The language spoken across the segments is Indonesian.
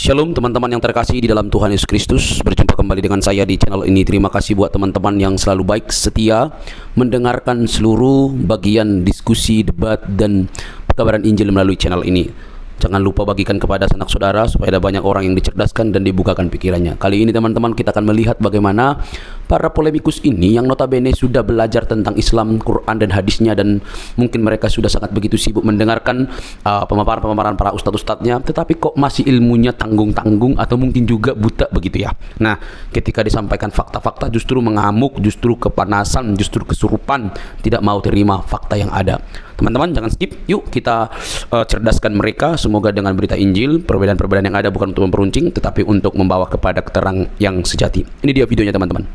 Shalom teman-teman yang terkasih di dalam Tuhan Yesus Kristus. Berjumpa kembali dengan saya di channel ini. Terima kasih buat teman-teman yang selalu baik setia mendengarkan seluruh bagian diskusi, debat, dan pekabaran Injil melalui channel ini. Jangan lupa bagikan kepada sanak saudara supaya ada banyak orang yang dicerdaskan dan dibukakan pikirannya. Kali ini teman-teman kita akan melihat bagaimana para polemikus ini yang notabene sudah belajar tentang Islam, Quran dan hadisnya, dan mungkin mereka sudah sangat begitu sibuk mendengarkan pemaparan-pemaparan para ustadz-ustadznya, tetapi kok masih ilmunya tanggung-tanggung atau mungkin juga buta begitu ya. Nah, ketika disampaikan fakta-fakta justru mengamuk, justru kepanasan, justru kesurupan, tidak mau terima fakta yang ada. Teman-teman jangan skip, yuk kita cerdaskan mereka. Semoga dengan berita Injil, perbedaan-perbedaan yang ada bukan untuk memperuncing, tetapi untuk membawa kepada keterang yang sejati. Ini dia videonya teman-teman.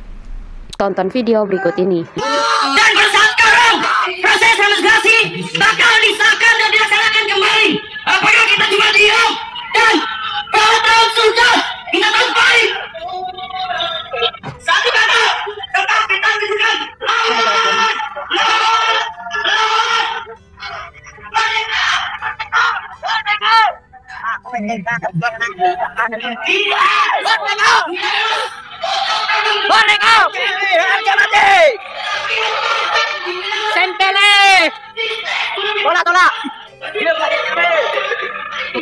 Tonton video berikut ini. Dan sekarang proses transmigrasi bakal disahkan dan dilaksanakan kembali. Apakah kita cuma diam dan tahun sudah kita tanpai satu kata tetap kita tunjukkan lawan Sempele. Tolak.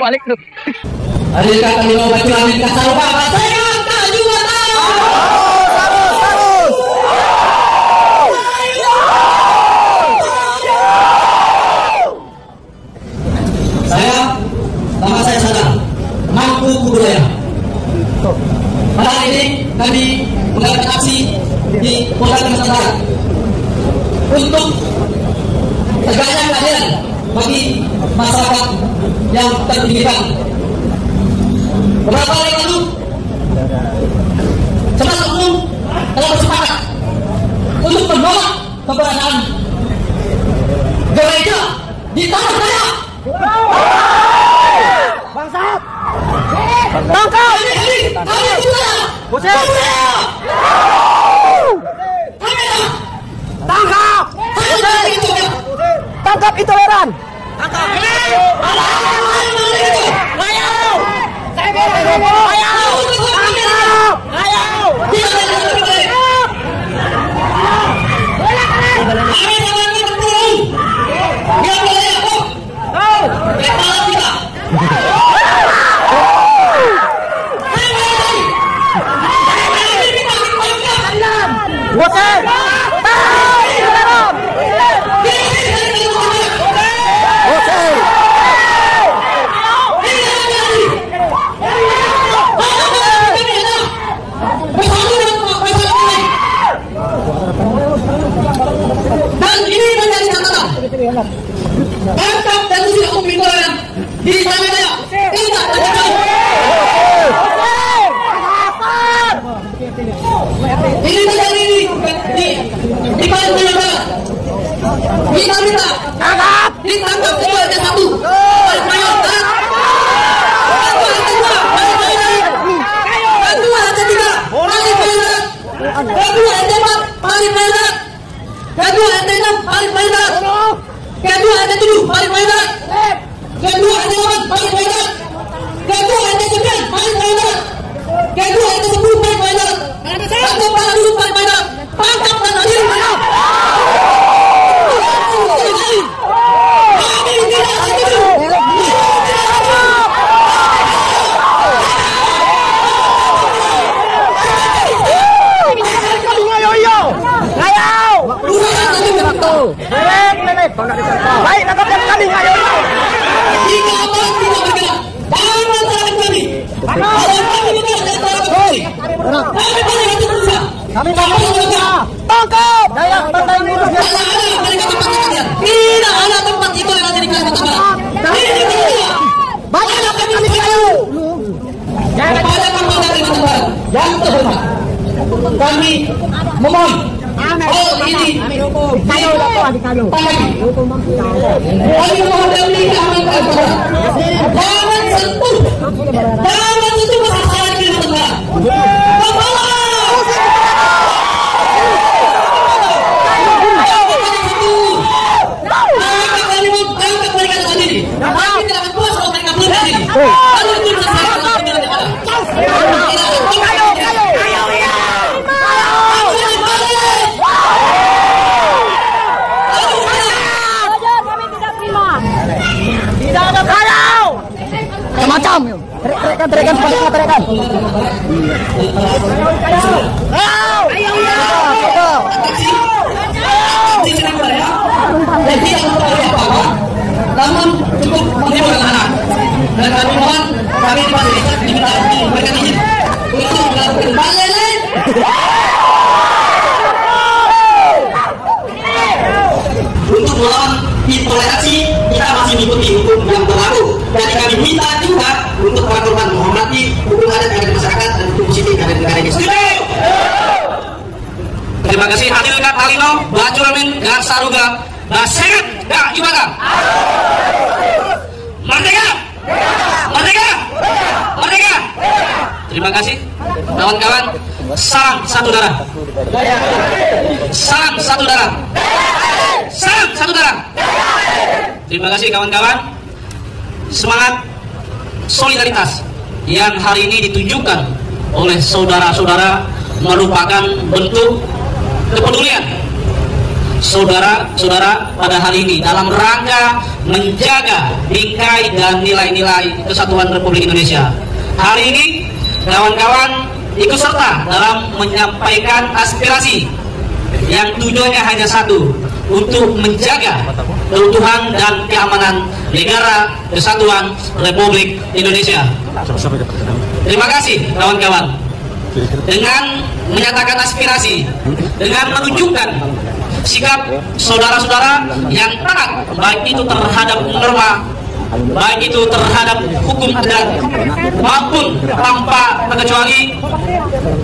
Balik tuh. Adakah kami mau baca lagi kata lupa? Saya tak juga tahu. Nama saya sadar mampu budaya. Pada hari ini kami mengadakan aksi di Polda Kalimantan Barat untuk tegaknya keadilan bagi masyarakat yang terpinggirkan. Beberapa hari lalu, sebelas umum telah bersepakat untuk menolak keberadaan gereja di tanah saya. Bangsat. Tangkap. Tangkap. Tangkap intoleran. Dan ini menjadi catatan. Tangkap dan usir hukum intoleran di tanah saya. Tidak terjadi. Ini terjadi di Kalimantan Barat. Kita minta ditangkap ketua ada satu. Ketua ada tiga. Paling banyak. Ketua ada empat. Paling banyak. Kedua ada 6 paling banyak. Kedua ada 7 paling banyak. Kedua ada 8 paling banyak. Kedua ada 9 paling banyak. Kedua ada 10 paling banyak. Satu para dulu paling banyak. Tangkap dan adil. Kami tidak setuju. Baik, tangkap kami. Ayo. Jika aparat tidak bergerak dalam masyarakat kami, kalau kami bukan antara kami, kami paling itu berusaha. Kami berusaha. Tangkap. Tidak ada tempat itu yang ada di Kalimantan Barat. Ini berusaha. Banyak kami kayu. Kepada Kapolda Kalimantan Barat yang terhormat, kami memohon. Oh ini Kayu dapat dikayu. kami mohon dan minta jangan sentuh masyarakat Kalimantan Barat. Kami tidak akan puas kalau mereka belum di sini. Lalu itu Teriakan, teriakan. Jadi yang apa-apa, namun cukup menghibur anak. Dan kami mohon, kami pasti diminta memberikan izin untuk melakukan balik. Untuk melawan intoleransi, kita masih mengikuti hukum yang berlaku. Jadi kami minta juga untuk para korban menghormati hukum adat yang ada di masyarakat dan hukum positif yang ada di negara ini. Terima kasih Adil Kat Alino, Bacuramin, Gak Saruga, Basengat, Gak Ibadah. Merdeka! Merdeka! Merdeka! Terima kasih kawan-kawan. Salam satu darah. Salam satu darah. Salam satu darah. Terima kasih kawan-kawan. Semangat solidaritas yang hari ini ditunjukkan oleh saudara-saudara merupakan bentuk kepedulian saudara-saudara pada hari ini dalam rangka menjaga bingkai dan nilai-nilai kesatuan Republik Indonesia. Hari ini kawan-kawan ikut serta dalam menyampaikan aspirasi yang tujuannya hanya satu, untuk menjaga keutuhan dan keamanan negara kesatuan Republik Indonesia. Terima kasih kawan-kawan. Dengan menyatakan aspirasi, dengan menunjukkan sikap saudara-saudara yang taat, baik itu terhadap norma, baik itu terhadap hukum adat, maupun tanpa terkecuali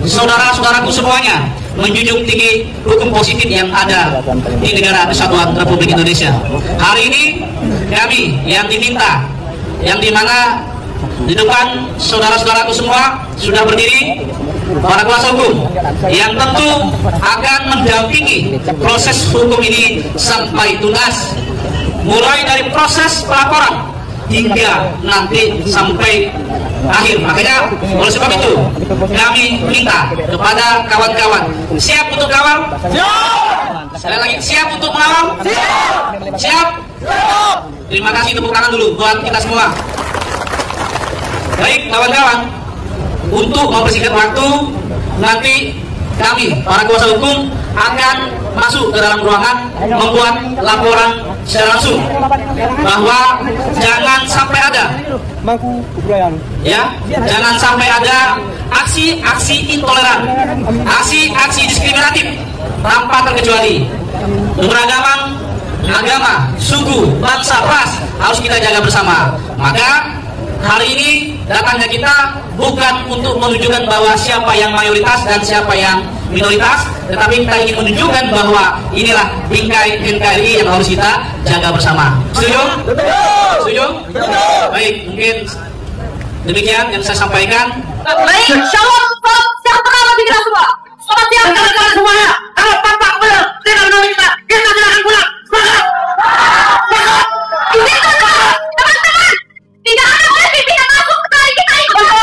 saudara-saudaraku semuanya menjunjung tinggi hukum positif yang ada di negara kesatuan Republik Indonesia. Hari ini kami yang diminta, yang dimana di depan saudara-saudaraku semua sudah berdiri para kuasa hukum yang tentu akan mendampingi proses hukum ini sampai tuntas, mulai dari proses pelaporan hingga nanti sampai akhir. Makanya oleh sebab itu kami minta kepada kawan-kawan, siap untuk kawal? Siap! Sekali lagi, siap untuk mengawal? Siap! Siap? Terima kasih, tepuk tangan dulu buat kita semua. Baik kawan-kawan, untuk mempersingkat waktu, nanti kami para kuasa hukum akan masuk ke dalam ruangan membuat laporan secara langsung bahwa jangan sampai ada jangan sampai ada aksi-aksi intoleran, aksi-aksi diskriminatif tanpa terkecuali. Keberagaman agama, suku, bangsa, ras harus kita jaga bersama. Maka hari ini datangnya kita bukan untuk menunjukkan bahwa siapa yang mayoritas dan siapa yang minoritas, tetapi kita ingin menunjukkan bahwa inilah bingkai NKRI yang harus kita jaga bersama. Setuju? Setuju? Baik, mungkin demikian yang saya sampaikan. Baik, shalom, siapa kawan kita semua? Selamat siang kawan-kawan semuanya. Kalau Bapak benar, tidak menolong kita silakan pulang. Semangat! Semangat! Ini teman-teman, tidak ada oleh pimpinan masuk ke kali kita ini.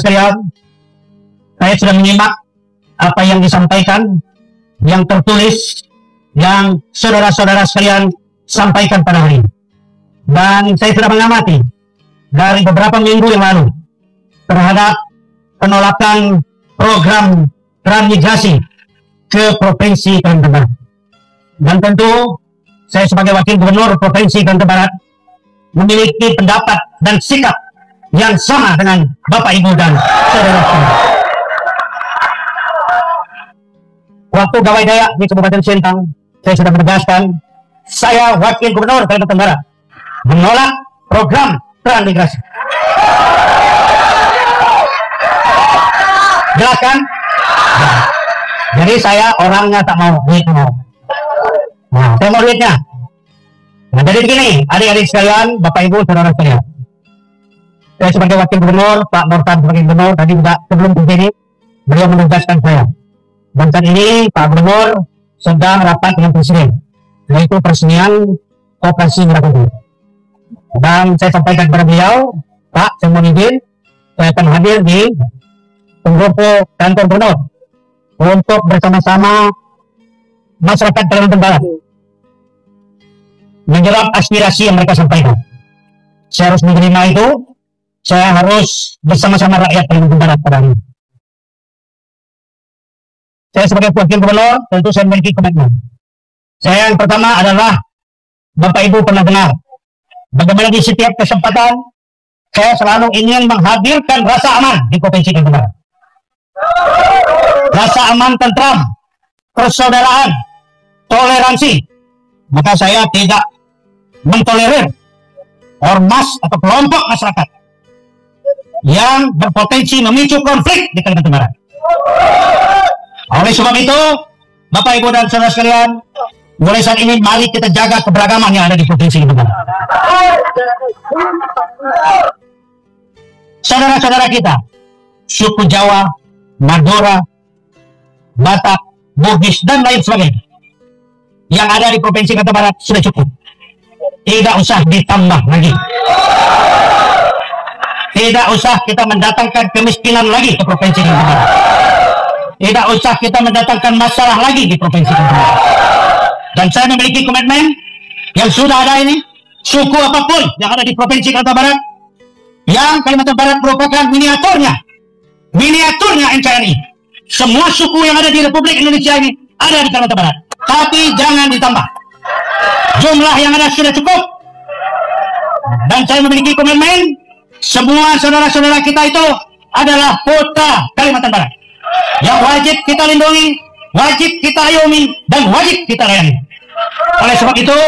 sekalian, saya sudah menyimak apa yang disampaikan, yang tertulis, yang saudara-saudara sekalian sampaikan pada hari ini. Dan saya sudah mengamati dari beberapa minggu yang lalu terhadap penolakan program transmigrasi ke Provinsi Kalimantan Barat. Dan tentu saya sebagai Wakil Gubernur Provinsi Kalimantan Barat memiliki pendapat dan sikap yang sama dengan Bapak Ibu dan saudara-saudara. Waktu Gawai Dayak di Kabupaten Sintang, saya sudah menegaskan, saya Wakil Gubernur Kalimantan Barat menolak program transmigrasi. Jelas kan? Jadi saya orangnya tak mau, duit mau. Nah, saya mau duitnya. Nah, jadi begini, adik-adik sekalian, Bapak Ibu, saudara sekalian. Saya sebagai Wakil Gubernur, Pak Mortan sebagai Gubernur, tadi juga sebelum begini, beliau menugaskan saya. Dan saat ini Pak Gubernur sedang rapat dengan Presiden, yaitu peresmian operasi Merah. Dan saya sampaikan kepada beliau, Pak, saya mohon izin, saya akan hadir di pendopo kantor Gubernur untuk bersama-sama masyarakat Kalimantan Barat menjawab aspirasi yang mereka sampaikan. Saya harus menerima itu, saya harus bersama-sama rakyat Kalimantan Barat pada hari ini. Saya sebagai Wakil Gubernur, tentu saya memiliki komitmen. Saya yang pertama adalah, Bapak Ibu pernah dengar, bagaimana di setiap kesempatan, saya selalu ingin menghadirkan rasa aman di Provinsi Kalimantan Barat. Rasa aman, tentram, persaudaraan, toleransi. Maka saya tidak mentolerir ormas atau kelompok masyarakat yang berpotensi memicu konflik di Kalimantan Barat. Oleh sebab itu, Bapak Ibu dan saudara sekalian, mulai saat ini mari kita jaga keberagaman yang ada di Provinsi Kalimantan Barat. Saudara-saudara kita, suku Jawa, Madura, Batak, Bugis, dan lain sebagainya yang ada di Provinsi Kalimantan Barat sudah cukup. Tidak usah ditambah lagi. Tidak usah kita mendatangkan kemiskinan lagi ke Provinsi Kalimantan Barat. Tidak usah kita mendatangkan masalah lagi di Provinsi Kalimantan Barat. Dan saya memiliki komitmen yang sudah ada ini, suku apapun yang ada di Provinsi Kalimantan Barat, yang Kalimantan Barat merupakan miniaturnya NKRI. Semua suku yang ada di Republik Indonesia ini ada di Kalimantan Barat, tapi jangan ditambah. Jumlah yang ada sudah cukup. Dan saya memiliki komitmen, semua saudara-saudara kita itu adalah putra Kalimantan Barat yang wajib kita lindungi, wajib kita ayomi, dan wajib kita layani. Oleh sebab itu,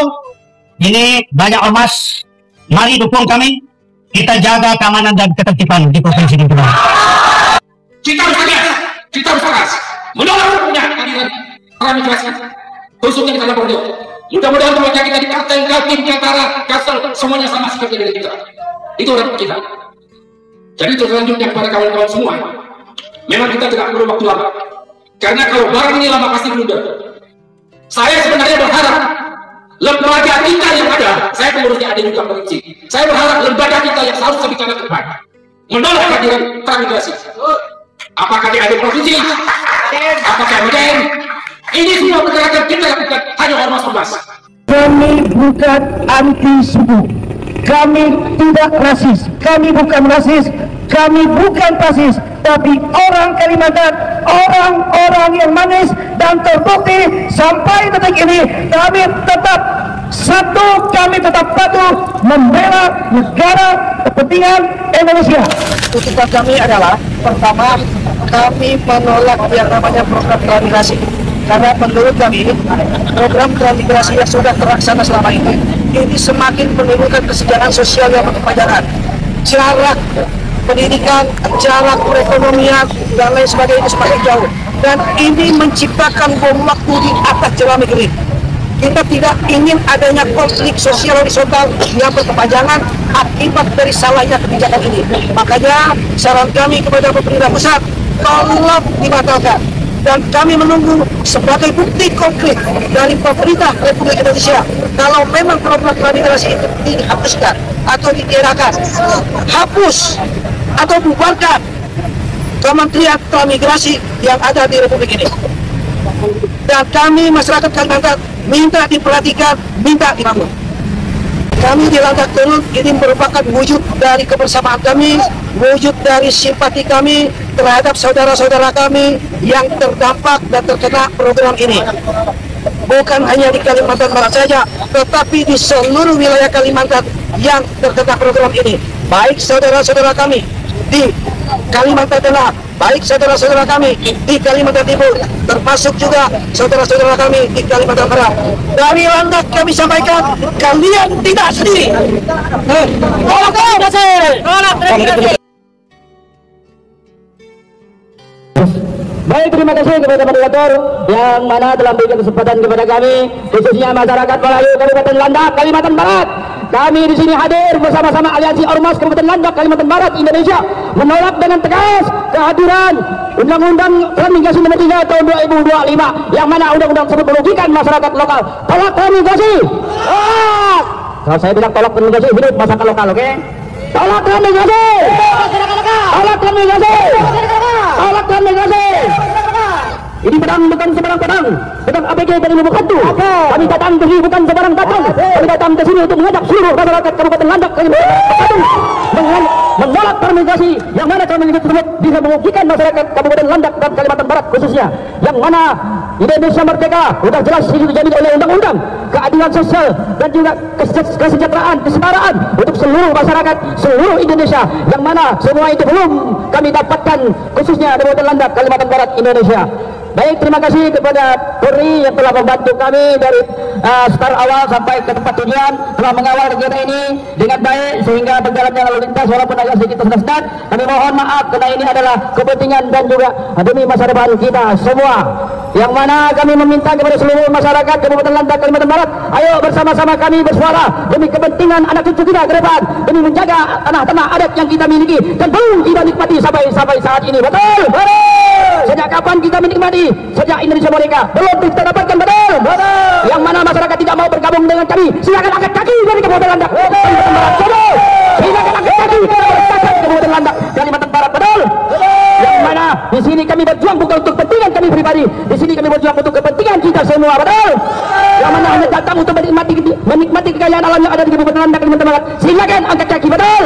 ini banyak ormas, mari dukung kami, kita jaga keamanan dan ketertiban di Provinsi Kalimantan Barat. Kita harus tegas, kita harus tegas menolak punya keadilan transmigrasi, khususnya di Kalimantan Barat. Mudah-mudahan mereka kita di Kalteng, Kaltim, Jatara, Kastel, semuanya sama seperti dengan kita. Itu harapan kita. Jadi selanjutnya kepada kawan-kawan semua, memang kita tidak perlu waktu lama. Karena kalau barang ini lama pasti blunder. Saya sebenarnya berharap lembaga kita yang ada, saya pengurusnya ada juga provinsi. Saya berharap lembaga kita yang seharusnya bicara ke depan menolak kehadiran transmigrasi. Apakah di ada provinsi? Apakah MDN? Ini semua pergerakan kita lakukan hanya ormas-ormas. Kami bukan anti suku. Kami tidak rasis. Kami bukan rasis. Kami bukan fasis. Tapi orang Kalimantan, orang-orang yang manis dan terbukti sampai detik ini kami tetap satu, kami tetap patuh membela negara kepentingan Indonesia. Tuntutan kami adalah pertama, kami menolak yang namanya program transmigrasi. Karena menurut kami, program transmigrasi yang sudah terlaksana selama ini semakin menimbulkan kesejahteraan sosial yang berkepanjangan. Jarak pendidikan, jarak perekonomian, dan lain sebagainya semakin jauh. Dan ini menciptakan bom waktu di atas jalan negeri. Kita tidak ingin adanya konflik sosial horizontal yang berkepanjangan akibat dari salahnya kebijakan ini. Makanya saran kami kepada pemerintah pusat, tolong dibatalkan. Dan kami menunggu sebagai bukti konkret dari pemerintah Republik Indonesia kalau memang program transmigrasi itu dihapuskan atau diadakan, hapus atau bubarkan Kementerian Transmigrasi yang ada di Republik ini. Dan kami masyarakat Kalimantan minta diperhatikan, minta dibangun. Kami di Landak Turun ini merupakan wujud dari kebersamaan kami, wujud dari simpati kami terhadap saudara-saudara kami yang terdampak dan terkena program ini. Bukan hanya di Kalimantan Barat saja, tetapi di seluruh wilayah Kalimantan yang terkena program ini. Baik saudara-saudara kami di Kalimantan Tengah, baik saudara-saudara kami di Kalimantan Timur, termasuk juga saudara-saudara kami di Kalimantan Barat. Dari Landak kami sampaikan, kalian tidak sendiri. Tolak transmigrasi. Baik, terima kasih kepada moderator yang mana telah memberikan kesempatan kepada kami, khususnya masyarakat Melayu Kabupaten Landak, Kalimantan Barat. Kami di sini hadir bersama-sama Aliansi Ormas Kabupaten Landak, Kalimantan Barat, Indonesia, menolak dengan tegas kehadiran Undang-Undang Transmigrasi Nomor 3 Tahun 2025, yang mana undang-undang tersebut merugikan masyarakat lokal. Tolak transmigrasi. Kalau saya bilang tolak transmigrasi, hidup masyarakat lokal, oke? Tolak transmigrasi. Tolak transmigrasi. Tolak transmigrasi. Ini pedang bukan sebarang pedang, pedang ABG dari Lubuk Hantu. Kami datang ke sini bukan sebarang datang. Kami datang ke sini untuk mengajak seluruh masyarakat Kabupaten Landak, Kalimantan menolak transmigrasi, yang mana transmigrasi tersebut bisa merugikan masyarakat Kabupaten Landak dan Kalimantan Barat khususnya, yang mana Indonesia merdeka sudah jelas dijamin oleh undang-undang, keadilan sosial dan juga kesejahteraan, kesetaraan untuk seluruh masyarakat seluruh Indonesia, yang mana semua itu belum kami dapatkan khususnya di Kabupaten Landak, Kalimantan Barat, Indonesia. Baik, terima kasih kepada Polri yang telah membantu kami dari start awal sampai ke tempat tujuan, telah mengawal kegiatan ini dengan baik sehingga berjalannya lalu lintas walaupun agak sedikit tersendat. Kami mohon maaf karena ini adalah kepentingan dan juga demi masa depan kita semua. Yang mana kami meminta kepada seluruh masyarakat Kabupaten Landak, Kalimantan Barat, ayo bersama-sama kami bersuara demi kepentingan anak cucu kita ke depan, demi menjaga tanah-tanah adat yang kita miliki dan belum kita nikmati sampai saat ini. Betul? Sejak kapan kita menikmati? Sejak Indonesia merdeka belum kita dapatkan. Betul? Yang mana masyarakat tidak mau bergabung dengan kami, silakan angkat kaki dari Kabupaten Landak, Kalimantan Barat. Silakan angkat kaki dari Kabupaten Landak, Kalimantan Barat. Betul? Yang mana di sini kami berjuang bukan untuk kepentingan kami pribadi, di sini kami berjuang untuk kepentingan kita semua. Betul? Yang mana hanya datang untuk menikmati kekayaan alam yang ada di Kabupaten Landak, Kalimantan Barat. Silakan angkat kaki. Betul?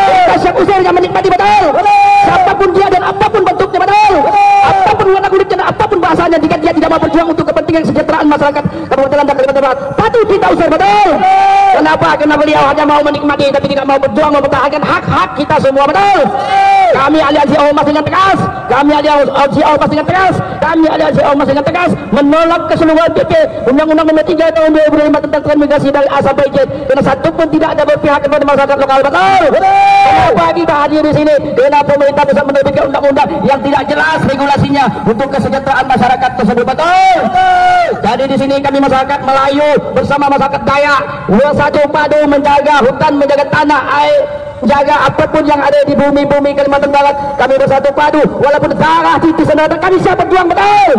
Kita siap usir yang menikmati. Betul? Siapapun dia dan apapun bentuknya. Betul? Apapun warna kulitnya dan apapun bahasanya, jika dia tidak mau berjuang untuk kepentingan kesejahteraan masyarakat Kabupaten Landak, Kalimantan Barat, patut kita usir. Betul? Kenapa? Karena beliau hanya mau menikmati tapi tidak mau berjuang mempertahankan hak-hak kita semua. Betul? Kami Aliansi Ormas dengan tegas, kami Aliansi Ormas dengan tegas, kami Aliansi Ormas dengan tegas menolak keseluruhan PP Undang-Undang Nomor 3 Tahun 2005 tentang transmigrasi dari A sampai Z, karena satu pun tidak ada berpihak kepada masyarakat lokal. Betul? Kenapa kita hadir di sini? Karena pemerintah pusat menerbitkan undang-undang yang tidak jelas regulasinya untuk kesejahteraan masyarakat tersebut. Betul? Jadi di sini kami masyarakat Melayu bersama masyarakat Dayak bersatu padu menjaga hutan, menjaga tanah air, jaga apapun yang ada di bumi Kalimantan Barat. Kami bersatu padu walaupun darah titis dan kami siap berjuang. Betul?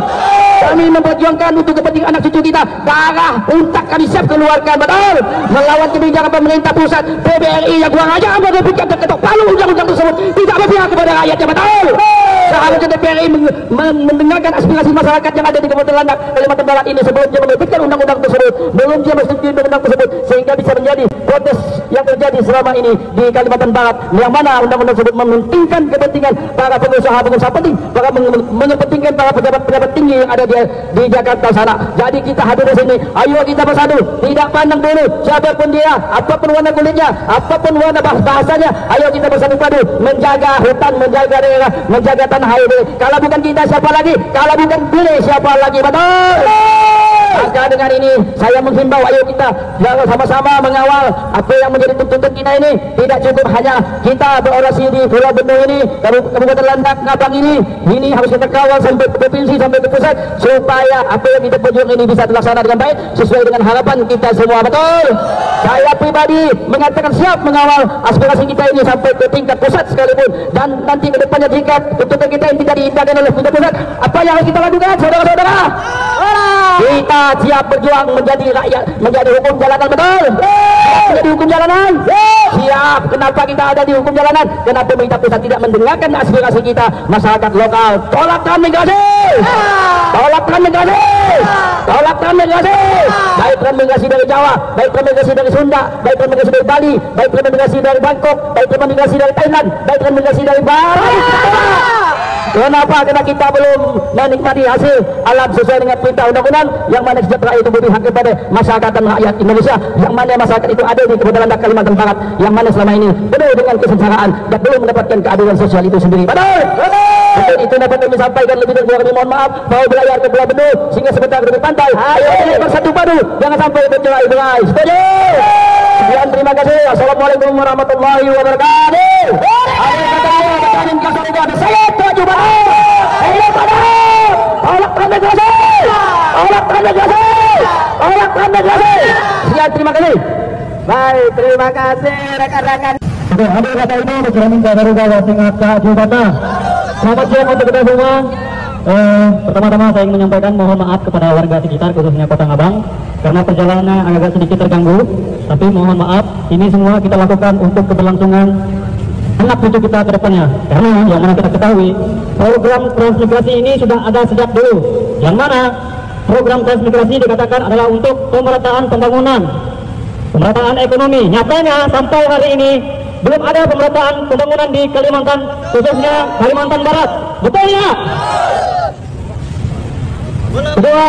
Kami memperjuangkan untuk kepentingan anak cucu kita, darah untak kami siap keluarkan. Betul? Melawan kebijakan pemerintah pusat PBRI yang kurang ajar, berpikir ketok palu undang-undang tersebut tidak berpihak kepada rakyatnya. Betul? Seharusnya DPRI mendengarkan aspirasi masyarakat yang ada di Kabupaten Landak, Kalimantan Barat ini sebelum dia menerbitkan undang-undang tersebut, belum dia menyetujui undang-undang tersebut, sehingga bisa menjadi protes yang terjadi selama ini di Kalimantan Barat, yang mana undang-undang tersebut mementingkan kepentingan para pengusaha penting, para mengepentingkan para pejabat-pejabat tinggi yang ada di Jakarta sana. Jadi kita hadir di sini, ayo kita bersatu, tidak pandang dulu siapapun dia, apapun warna kulitnya, apapun warna bahasanya, ayo kita bersatu padu menjaga hutan, menjaga daerah, menjaga tanah air. Kalau bukan kita siapa lagi? Kalau bukan pilih siapa lagi? Betul? Maka dengan ini saya menghimbau, ayo kita sama-sama mengawal apa yang menjadi tuntutan kita ini. Tidak cukup hanya kita berorasi di Pulau Benu ini, Kabupaten Landak, Ngabang ini harus kita kawal sampai ke provinsi, sampai ke pusat, supaya apa yang kita berjuang ini bisa terlaksana dengan baik sesuai dengan harapan kita semua. Betul? Saya pribadi mengatakan siap mengawal aspirasi kita ini sampai ke tingkat pusat sekalipun, dan nanti ke depannya jika tuntutan kita yang tidak diindahkan oleh pusat, apa yang harus kita lakukan, saudara-saudara? Kita siap berjuang menjadi rakyat, menjadi hukum jalanan, betul? Menjadi hukum jalanan. Siap. Kenapa kita ada di hukum jalanan? Kenapa pemerintah pusat tidak mendengarkan aspirasi kita, masyarakat lokal? Tolak transmigrasi. Tolak transmigrasi. Tolak transmigrasi. Baik transmigrasi dari Jawa, baik transmigrasi dari Sunda, baik transmigrasi dari Bali, baik transmigrasi dari Bangkok, baik transmigrasi dari Thailand, baik transmigrasi dari Bali. Kenapa? Karena kita belum menikmati hasil alam sesuai dengan perintah undang-undang, yang mana sejahtera itu beri hak kepada masyarakat dan rakyat Indonesia, yang mana masyarakat itu ada di kebetulan Kalimantan Barat, yang mana selama ini penuh dengan kesengsaraan dan belum mendapatkan keadilan sosial itu sendiri. Betul? Betul. Itu dapat kami sampaikan lebih dan kurang, mohon maaf bahwa belayar ke Pulau Benua sehingga sebentar dari pantai. Ayo bersatu padu, jangan sampai bercerai-berai. Setuju? Sekian, terima kasih. Assalamualaikum warahmatullahi wabarakatuh. Saya tuju banget. Tolak transmigrasi. Tolak transmigrasi. Tolak transmigrasi. Sekian, terima kasih. Baik, terima kasih rekan-rekan. Oke, hadir kata ini saya minta dari Bapak Singat Jubata. Selamat siang untuk kita semua. Pertama-tama saya ingin menyampaikan mohon maaf kepada warga sekitar, khususnya Kota Ngabang, karena perjalanannya agak sedikit terganggu. Tapi mohon maaf, ini semua kita lakukan untuk keberlangsungan anak cucu kita ke depannya. Karena yang mana kita ketahui, program transmigrasi ini sudah ada sejak dulu. Yang mana program transmigrasi dikatakan adalah untuk pemerataan pembangunan, pemerataan ekonomi. Nyatanya sampai hari ini belum ada pemerataan pembangunan di Kalimantan, khususnya Kalimantan Barat. Betul ya? Kedua,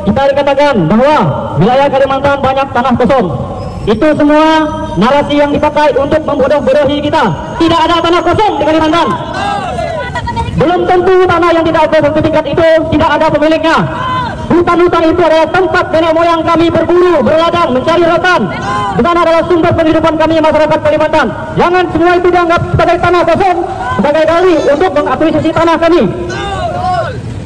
kita dikatakan bahwa wilayah Kalimantan banyak tanah kosong. Itu semua narasi yang dipakai untuk membodoh-bodohi kita. Tidak ada tanah kosong di Kalimantan. Belum tentu tanah yang tidak ada sertifikat itu tidak ada pemiliknya. Hutan-hutan itu adalah tempat nenek moyang kami berburu, berladang, mencari rotan. Bukan adalah sumber penghidupan kami masyarakat Kalimantan. Jangan semua itu dianggap sebagai tanah kosong, sebagai dalih untuk mengakuisisi tanah kami.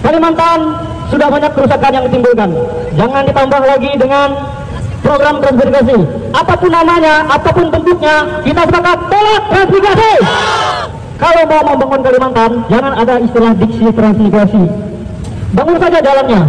Kalimantan sudah banyak kerusakan yang ditimbulkan. Jangan ditambah lagi dengan program transmigrasi. Apapun namanya, apapun bentuknya, kita sepakat tolak transmigrasi. Kalau mau membangun Kalimantan, jangan ada istilah diksi transmigrasi. Bangun saja jalannya.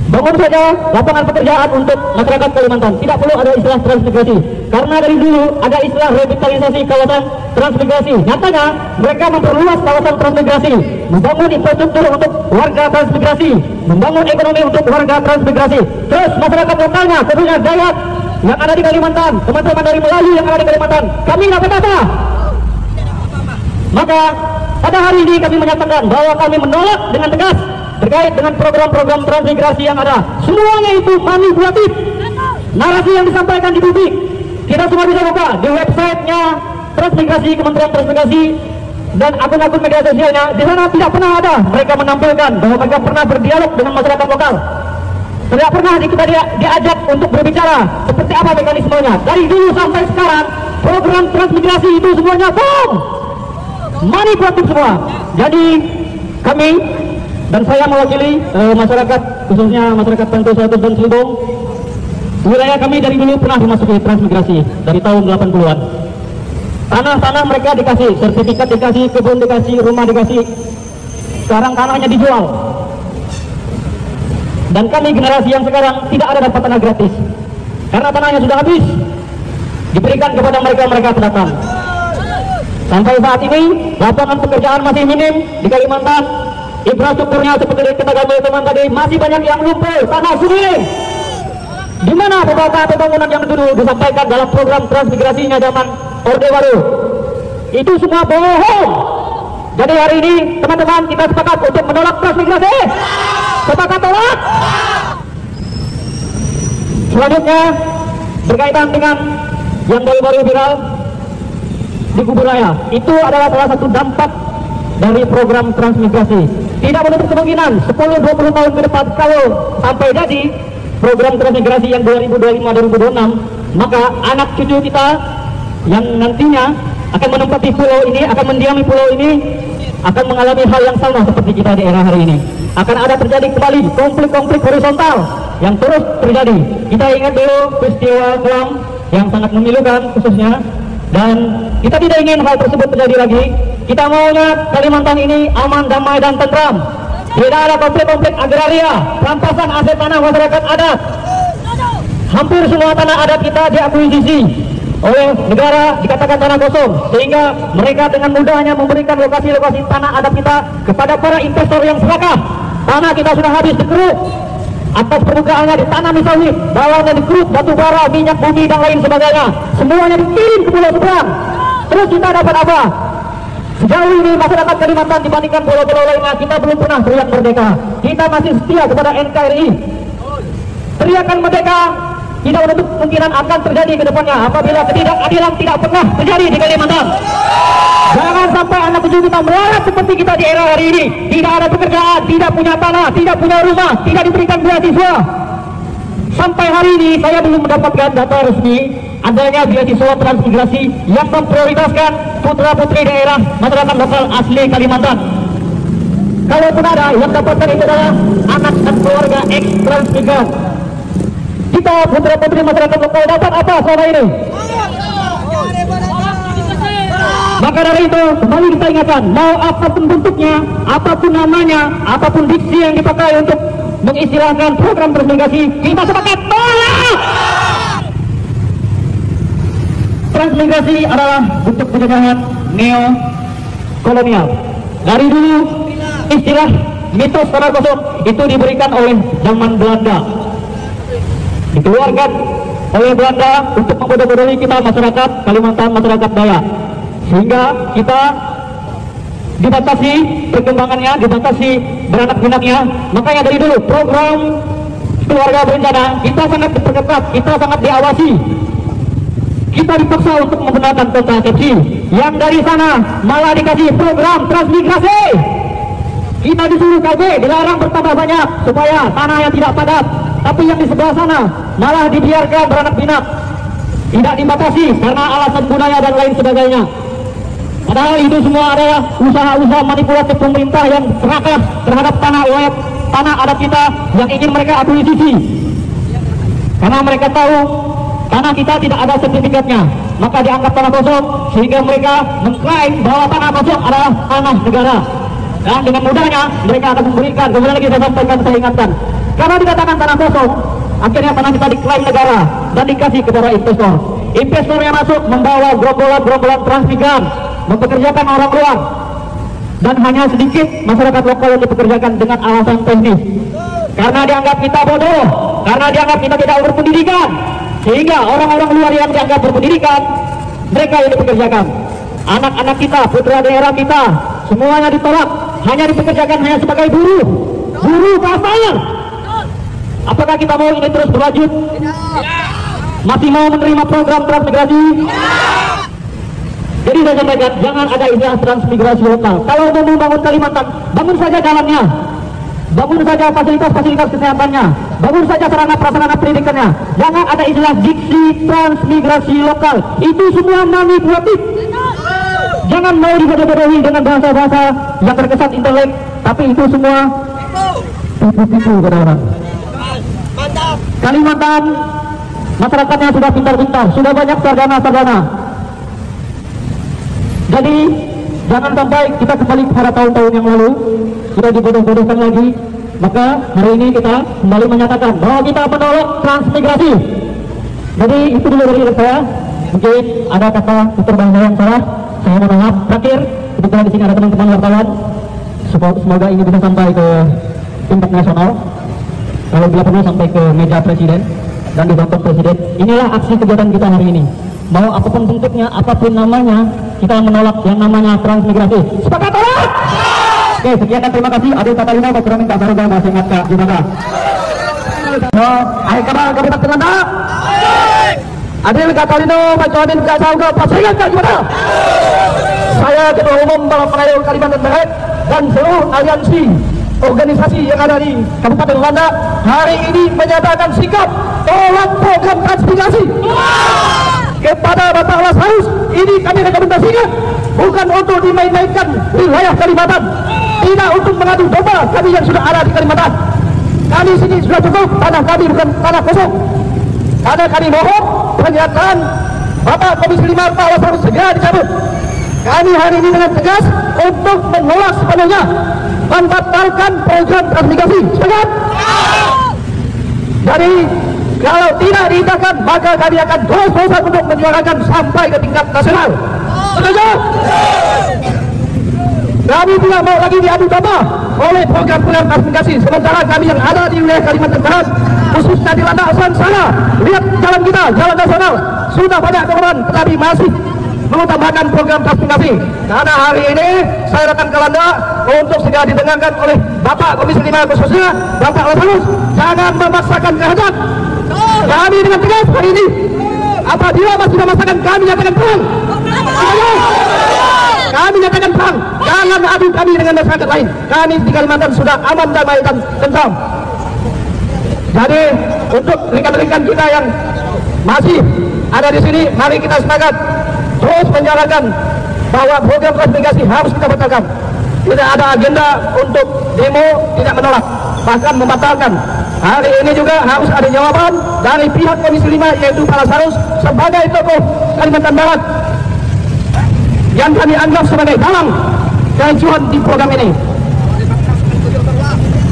Bangun saja lapangan pekerjaan untuk masyarakat Kalimantan. Tidak perlu ada istilah transmigrasi. Karena dari dulu ada istilah revitalisasi kawasan transmigrasi. Nyatanya mereka memperluas kawasan transmigrasi, membangun infrastruktur untuk warga transmigrasi, membangun ekonomi untuk warga transmigrasi. Terus masyarakat lokalnya, khususnya Dayak yang ada di Kalimantan, teman-teman dari Melayu yang ada di Kalimantan, kami dapat apa? Maka pada hari ini kami menyatakan bahwa kami menolak dengan tegas terkait dengan program-program transmigrasi yang ada. Semuanya itu manipulatif. Narasi yang disampaikan di publik, kita semua bisa buka di websitenya transmigrasi, Kementerian Transmigrasi, dan akun-akun media sosialnya. Di sana tidak pernah ada mereka menampilkan bahwa mereka pernah berdialog dengan masyarakat lokal. Tidak pernah kita diajak untuk berbicara seperti apa mekanismenya. Dari dulu sampai sekarang program transmigrasi itu semuanya bohong, manipulatif semua. Jadi kami dan saya mewakili masyarakat, khususnya masyarakat Pantai Selatan dan Selibong. Wilayah kami dari dulu pernah dimasuki transmigrasi dari tahun 80-an. Tanah-tanah mereka dikasih, sertifikat dikasih, kebun dikasih, rumah dikasih. Sekarang tanahnya dijual. Dan kami generasi yang sekarang tidak ada dapat tanah gratis. Karena tanahnya sudah habis, diberikan kepada mereka pendatang. Sampai saat ini lapangan pekerjaan masih minim di Kalimantan. Infrastrukturnya seperti kita gambar teman tadi masih banyak yang lumpuh, tanah suling. Di mana pembangunan yang dulu disampaikan dalam program transmigrasinya zaman Orde Baru? Itu semua bohong. Jadi hari ini teman-teman kita sepakat untuk menolak transmigrasi. Sepakat tolak. Selanjutnya berkaitan dengan yang baru-baru viral di Kuburaya, itu adalah salah satu dampak dari program transmigrasi. Tidak menutup kemungkinan 10-20 tahun ke depan kalau sampai jadi program transmigrasi yang 2025-2026, maka anak cucu kita yang nantinya akan menempati pulau ini, akan mendiami pulau ini, akan mengalami hal yang sama seperti kita di era hari ini. Akan ada terjadi kembali konflik-konflik horizontal yang terus terjadi. Kita ingat dulu peristiwa Kelam yang sangat memilukan khususnya, dan kita tidak ingin hal tersebut terjadi lagi. Kita maunya Kalimantan ini aman, damai, dan tentram. tidak ada konflik-konflik agraria, rampasan aset tanah masyarakat adat. Hampir semua tanah adat kita diakuisisi oleh negara, dikatakan tanah kosong, sehingga mereka dengan mudahnya memberikan lokasi-lokasi tanah adat kita kepada para investor yang serakah. Tanah kita sudah habis dikeruk, atas permukaannya ditanami sawit, bawahnya dikeruk batu bara, minyak bumi dan lain sebagainya, semuanya dikirim ke pulau seberang. Terus kita dapat apa? Sejauh ini masyarakat Kalimantan dibandingkan pulau-pulau lainnya, kita belum pernah teriak merdeka. Kita masih setia kepada NKRI. Teriakan merdeka tidak menutup kemungkinan akan terjadi ke depannya apabila ketidakadilan tidak pernah terjadi di Kalimantan. Jangan sampai anak cucu kita melarat seperti kita di era hari ini. Tidak ada pekerjaan, tidak punya tanah, tidak punya rumah, tidak diberikan beasiswa. Sampai hari ini saya belum mendapatkan data resmi adanya beasiswa transmigrasi yang memprioritaskan putra-putri daerah masyarakat lokal asli Kalimantan. Kalaupun ada, yang dapatkan itu adalah anak dan keluarga ex-transmigran. Kita putra-putri masyarakat lokal dapat apa selama ini? Maka dari itu, kembali kita ingatkan, mau apapun bentuknya, apapun namanya, apapun diksi yang dipakai untuk mengistilahkan program transmigrasi, kita sepakat tolak! Transmigrasi adalah bentuk penjajahan neo-kolonial. Dari dulu, istilah mitos tanah kosong itu diberikan oleh zaman Belanda. Dikeluarkan oleh Belanda untuk membodoh-bodohi kita masyarakat Kalimantan, masyarakat Dayak, sehingga kita dibatasi perkembangannya, dibatasi beranak pinaknya. Makanya dari dulu program keluarga berencana kita sangat diperketat, kita sangat diawasi. Kita dipaksa untuk menggunakan kontrasepsi, yang dari sana malah dikasih program transmigrasi. Kita disuruh KB dilarang bertambah banyak supaya tanah yang tidak padat, tapi yang di sebelah sana malah dibiarkan beranak pinak, tidak dibatasi karena alasan budaya dan lain sebagainya. Padahal itu semua adalah usaha-usaha manipulatif pemerintah yang serakah terhadap tanah adat kita yang ingin mereka akuisisi. Karena mereka tahu tanah kita tidak ada sertifikatnya, maka dianggap tanah kosong, sehingga mereka mengklaim bahwa tanah kosong adalah tanah negara. Dan dengan mudahnya mereka akan memberikan, kemudian lagi saya sampaikan, saya ingatkan, karena dikatakan tanah kosong, akhirnya tanah kita diklaim negara dan dikasih kepada investor. Investor yang masuk membawa gerombolan transmigran, mempekerjakan orang luar, dan hanya sedikit masyarakat lokal yang dipekerjakan dengan alasan teknis. Karena dianggap kita bodoh, karena dianggap kita tidak berpendidikan, sehingga orang-orang luar yang dianggap berpendidikan, mereka yang dipekerjakan. Anak-anak kita, putra daerah kita, semuanya ditolak, hanya dipekerjakan hanya sebagai buruh kasar. Apakah kita mau ini terus berlanjut? Masih mau menerima program transmigrasi? Jadi saya sampaikan, jangan ada istilah transmigrasi lokal. Kalau mau membangun Kalimantan, bangun saja jalannya, bangun saja fasilitas-fasilitas kesehatannya, bangun saja sarana-prasarana pendidikannya. Jangan ada istilah diksi transmigrasi lokal. Itu semua manipulatif. Jangan mau dibodoh-bodohi dengan bahasa-bahasa yang terkesan intelek, tapi itu semua tipu-tipu kepada orang. Kalimantan, masyarakatnya sudah pintar-pintar, sudah banyak sarjana-sarjana. Jadi jangan sampai kita kembali pada tahun-tahun yang lalu, sudah dibodoh-bodohkan lagi. Maka hari ini kita kembali menyatakan bahwa kita menolak transmigrasi. Jadi itu dulu dari saya. Mungkin ada kata tutur bahasa yang salah, saya mohon maaf. Terakhir, kebetulan di sini ada teman-teman wartawan, semoga ini bisa sampai ke tingkat nasional. Kalau bila perlu sampai ke meja presiden dan ditonton presiden. Inilah aksi kegiatan kita hari ini. Mau apapun bentuknya, apapun namanya, kita menolak yang namanya transmigrasi. Sepakat tolak? Oke, sekian dan terima kasih. Adil Katalina, Bakurangin Kak Baruga, Mas Ingat Kak Jumaka. Ayo kabar Kabupaten Telanda. Adil Katalino, Pak Johanin Kak Sauga, Pak Ingat Kak Jumaka. Saya Ketua Umum Balap Melayu Kalimantan Barat dan seluruh aliansi organisasi yang ada di Kabupaten Telanda hari ini menyatakan sikap tolak program transmigrasi. Kepada Bapak Lashaus, ini kami rekomendasikan bukan untuk dimain-mainkan wilayah Kalimantan, tidak untuk mengadu domba kami yang sudah ada di Kalimantan. Kami sini sudah cukup, tanah kami bukan tanah kosong. Karena kami mohon pernyataan Bapak Komisi 5 Pak Lashaus segera dicabut. Kami hari ini dengan tegas untuk menolak sepenuhnya membatalkan program transmigrasi. Sepakat? Jadi kalau tidak diindahkan, maka kami akan terus-terusan untuk menyuarakan sampai ke tingkat nasional. Setuju? Kami tidak mau lagi diadu domba oleh program-program transmigrasi. Sementara kami yang ada di wilayah Kalimantan Barat, khususnya di landasan sana, lihat jalan kita, jalan nasional, sudah banyak korban, tetapi masih mengutamakan program transmigrasi. Karena hari ini saya datang ke Landak untuk segera didengarkan oleh Bapak Komisi 5 khususnya Bapak Lasarus, jangan memaksakan kehendak. Kami dengan tegas hari ini, apabila masih memaksakan, kami nyatakan perang. Kami nyatakan perang. Jangan adu kami dengan masyarakat lain. Kami di Kalimantan sudah aman, damai dan tentram. Jadi untuk rekan-rekan kita yang masih ada di sini, mari kita sepakat terus menjalankan bahwa program transmigrasi harus kita batalkan. Tidak ada agenda untuk demo, tidak menolak, bahkan membatalkan. Hari ini juga harus ada jawaban dari pihak Komisi 5 yaitu Pak Lasarus sebagai tokoh Kalimantan Barat yang kami anggap sebagai dalang kericuhan di program ini.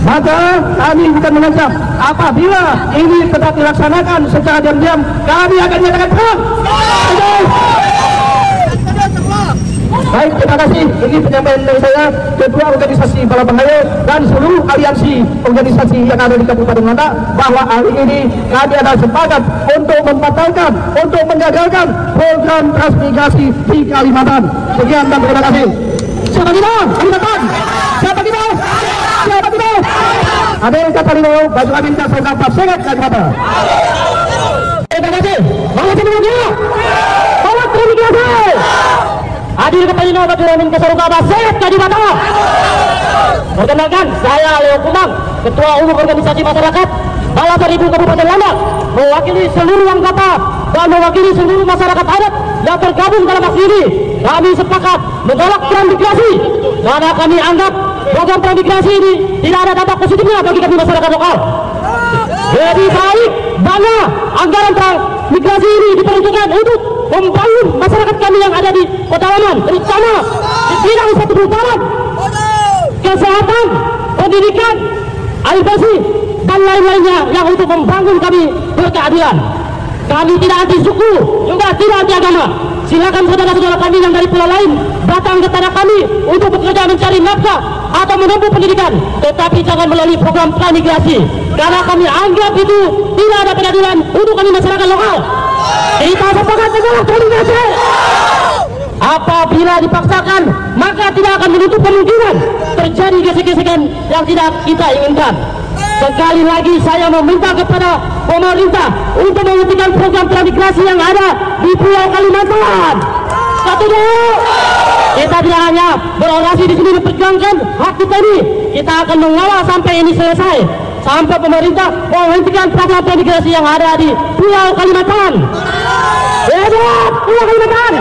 Maka kami bukan mengancam, apabila ini tetap dilaksanakan secara diam-diam, kami akan nyatakan perang. Baik, terima kasih. Ini penyampaian dari saya, Ketua Organisasi Bala Bahaya dan seluruh aliansi organisasi yang ada di Kabupaten Landak, bahwa hari ini kami ada sepakat untuk membatalkan, untuk menggagalkan program transmigrasi di Kalimantan. Sekian dan terima kasih. Siapa kita? Kalimantan. Siapa kita? Siapa kita? Ada yang kata limau, baju aminta, saya dapat sehat Kalimantan. Terima kasih. Bawa transmigrasi. Bawa transmigrasi. Hadir kembali nama Biramin Kesaruka sehat jadi mata. Perkenalkan, saya Leo Kumang, Ketua Umum Organisasi Masyarakat Bala Seribu Kabupaten Landak, mewakili seluruh anggota dan mewakili seluruh masyarakat adat yang tergabung dalam aksi ini. Kami sepakat menolak transmigrasi karena kami anggap program transmigrasi ini tidak ada dampak positifnya bagi kami masyarakat lokal. Lebih baik mana anggaran transmigrasi ini diperuntukkan untuk membangun masyarakat kami yang ada di Kota Laman, terutama di bidang satu putaran, kesehatan, pendidikan, air bersih, dan lain-lainnya yang untuk membangun kami berkeadilan. Kami tidak anti suku, juga tidak anti agama. Silakan saudara-saudara kami yang dari pulau lain datang ke tanah kami untuk bekerja mencari nafkah atau menempuh pendidikan, tetapi jangan melalui program transmigrasi, karena kami anggap itu tidak ada keadilan untuk kami masyarakat lokal. Kita sepakat menolak transmigrasi. Apabila dipaksakan, maka tidak akan menutup kemungkinan terjadi gesek-gesekan yang tidak kita inginkan. Sekali lagi saya meminta kepada pemerintah untuk menghentikan program transmigrasi yang ada di Pulau Kalimantan. Satu dulu. Kita tidak hanya berorasi di sini memperjuangkan hak kita ini, kita akan mengawal sampai ini selesai, sampai pemerintah menghentikan program transmigrasi yang ada di Pulau Kalimantan. Hebat Pulau Kalimantan.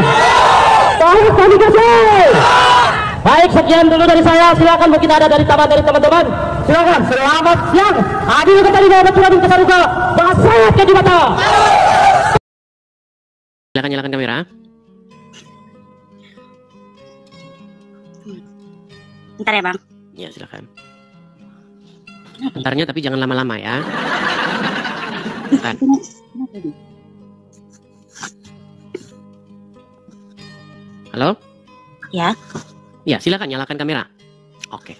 Baik transmigrasi. Baik, sekian dulu dari saya. Silakan mungkin ada dari teman-teman. Silakan. Selamat siang. Hadir kembali dari Biramin Kesaruka bahasa jadi mata. Silakan nyalakan kamera. Bentar ya bang. Ya silakan. Bentarnya tapi jangan lama-lama ya. Bentar. Halo? Ya. Ya silakan nyalakan kamera. Oke.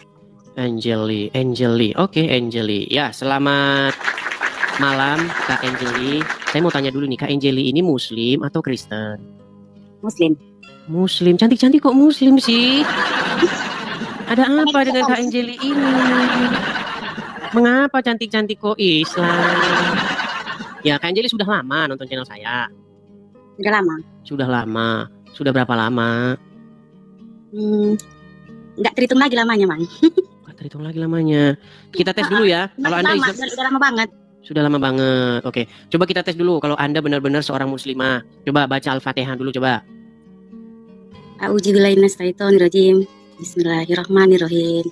Angeli. Oke, Angeli. Ya, selamat malam Kak Angeli. Saya mau tanya dulu nih, Kak Angeli ini Muslim atau Kristen? Muslim. Cantik-cantik kok Muslim sih. Ada apa dengan Kak Angeli ini? Mengapa cantik-cantik kok Islam? Ya, Kak Angeli sudah lama nonton channel saya. Sudah lama. Sudah berapa lama? Nggak terhitung lagi lamanya, Mang. Nggak terhitung lagi lamanya. Kita tes dulu ya. Kalau Anda sudah lama banget. Sudah lama banget. Oke. Coba kita tes dulu kalau Anda benar-benar seorang muslimah. Coba baca Al-Fatihah dulu coba. A'udzubillahi minasyaitonirrajim. Bismillahirrahmanirrahim.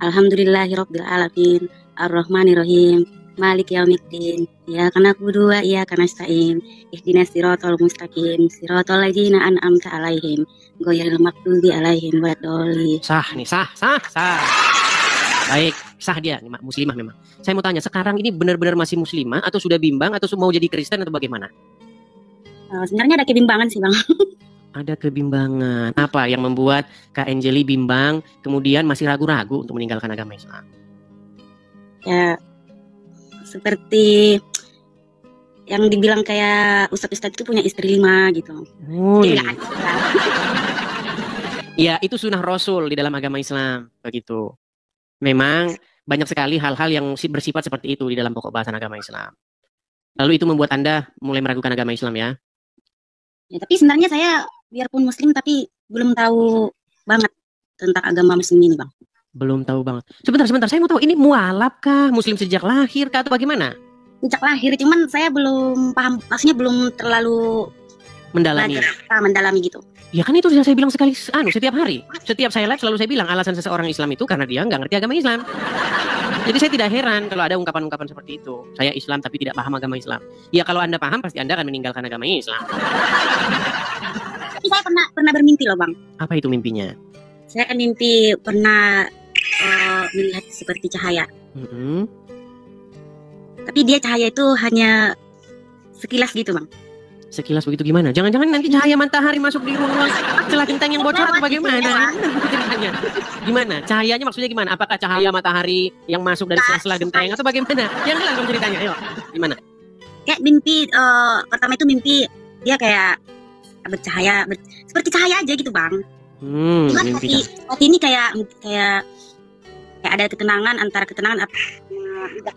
Alhamdulillahirabbil alamin. Arrahmanirrahim. Maliki yaumiddin. Iyyaka na'budu wa iyyaka nasta'in. Ihdinas siratal mustaqim. Siratal ladzina an'amta 'alaihim ghairil maghdubi 'alaihim waladdallin. Sah nih, sah. Baik, sah dia, muslimah memang. Saya mau tanya, sekarang ini benar-benar masih muslimah atau sudah bimbang atau mau jadi Kristen atau bagaimana? Sebenarnya ada kebimbangan sih, Bang. Ada kebimbangan. Apa yang membuat Kak Anjeli bimbang, kemudian masih ragu-ragu untuk meninggalkan agama Islam? Ya, seperti yang dibilang kayak ustadz-ustadz itu punya istri 5 gitu. Jadi nggak adil. Ya, itu sunnah Rasul di dalam agama Islam, begitu. Memang banyak sekali hal-hal yang bersifat seperti itu di dalam pokok bahasan agama Islam. Lalu itu membuat Anda mulai meragukan agama Islam ya? Ya, tapi sebenarnya saya biarpun muslim tapi belum tahu banget tentang agama muslim ini, Bang. Belum tahu banget. Sebentar, saya mau tahu ini mualaf kah? Muslim sejak lahir kah atau bagaimana? Sejak lahir, cuman saya belum paham, maksudnya belum terlalu mendalami gitu. Ya kan itu sudah saya bilang sekali, setiap hari. Setiap saya live selalu saya bilang alasan seseorang Islam itu karena dia nggak ngerti agama Islam. Jadi saya tidak heran kalau ada ungkapan-ungkapan seperti itu. Saya Islam tapi tidak paham agama Islam. Ya kalau Anda paham pasti Anda akan meninggalkan agama Islam. Tapi saya pernah bermimpi loh, Bang. Apa itu mimpinya? Saya kan mimpi pernah melihat seperti cahaya. Tapi dia cahaya itu hanya sekilas gitu, Bang. Sekilas begitu gimana? Jangan-jangan nanti cahaya matahari masuk di ruang celah genteng yang bocor atau bagaimana? Gimana? Cahayanya maksudnya gimana? Apakah cahaya matahari yang masuk dari celah genteng atau bagaimana? Yang jelas dong ceritanya. Ayo, gimana? Kayak mimpi pertama itu mimpi dia kayak bercahaya, seperti cahaya aja gitu, Bang. Cuman hati ini kayak ada ketenangan antara ketenangan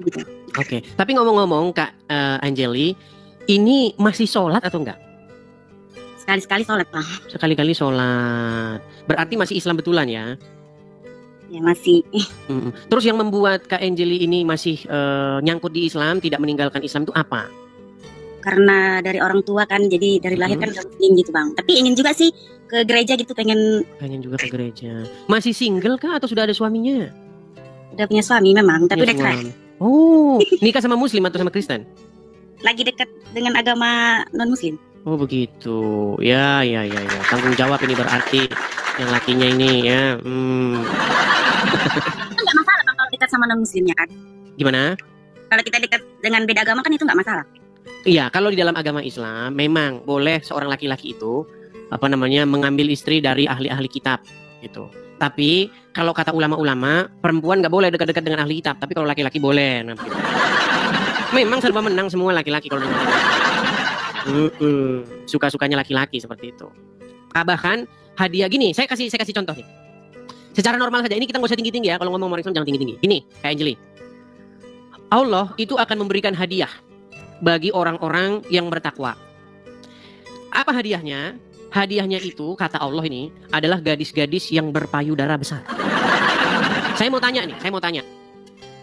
gitu. Oke. Tapi ngomong-ngomong Kak Anjeli, ini masih sholat atau enggak? Sekali-sekali sholat, Bang. Sekali-kali sholat. Berarti masih Islam betulan ya? Ya masih. Terus yang membuat Kak Anjeli ini masih nyangkut di Islam, tidak meninggalkan Islam itu apa? Karena dari orang tua kan, jadi dari lahir kan muslim gitu, Bang. Tapi ingin juga sih ke gereja gitu, pengen juga ke gereja. Masih single kah atau sudah ada suaminya? Udah punya suami memang, tapi udah cerai. Oh, nikah sama Muslim atau sama Kristen? Lagi dekat dengan agama non-muslim. Oh begitu, ya. Tanggung jawab ini berarti yang lakinya ini ya. Itu nggak masalah, Bang, kalau dekat sama non-muslimnya kan? Gimana? Kalau kita dekat dengan beda agama kan itu nggak masalah. Iya, kalau di dalam agama Islam memang boleh seorang laki-laki itu mengambil istri dari ahli-ahli kitab gitu. Tapi kalau kata ulama-ulama, perempuan nggak boleh dekat-dekat dengan ahli kitab. Tapi kalau laki-laki boleh. Memang serba menang semua laki-laki kalau suka-sukanya laki-laki seperti itu. Bahkan hadiah gini, saya kasih contoh nih. Secara normal saja, ini kita nggak usah tinggi-tinggi ya. Kalau ngomong orang Islam jangan tinggi-tinggi. Ini kayak Anjeli. Allah itu akan memberikan hadiah bagi orang-orang yang bertakwa. Apa hadiahnya? Hadiahnya itu kata Allah ini adalah gadis-gadis yang berpayudara besar. Saya mau tanya.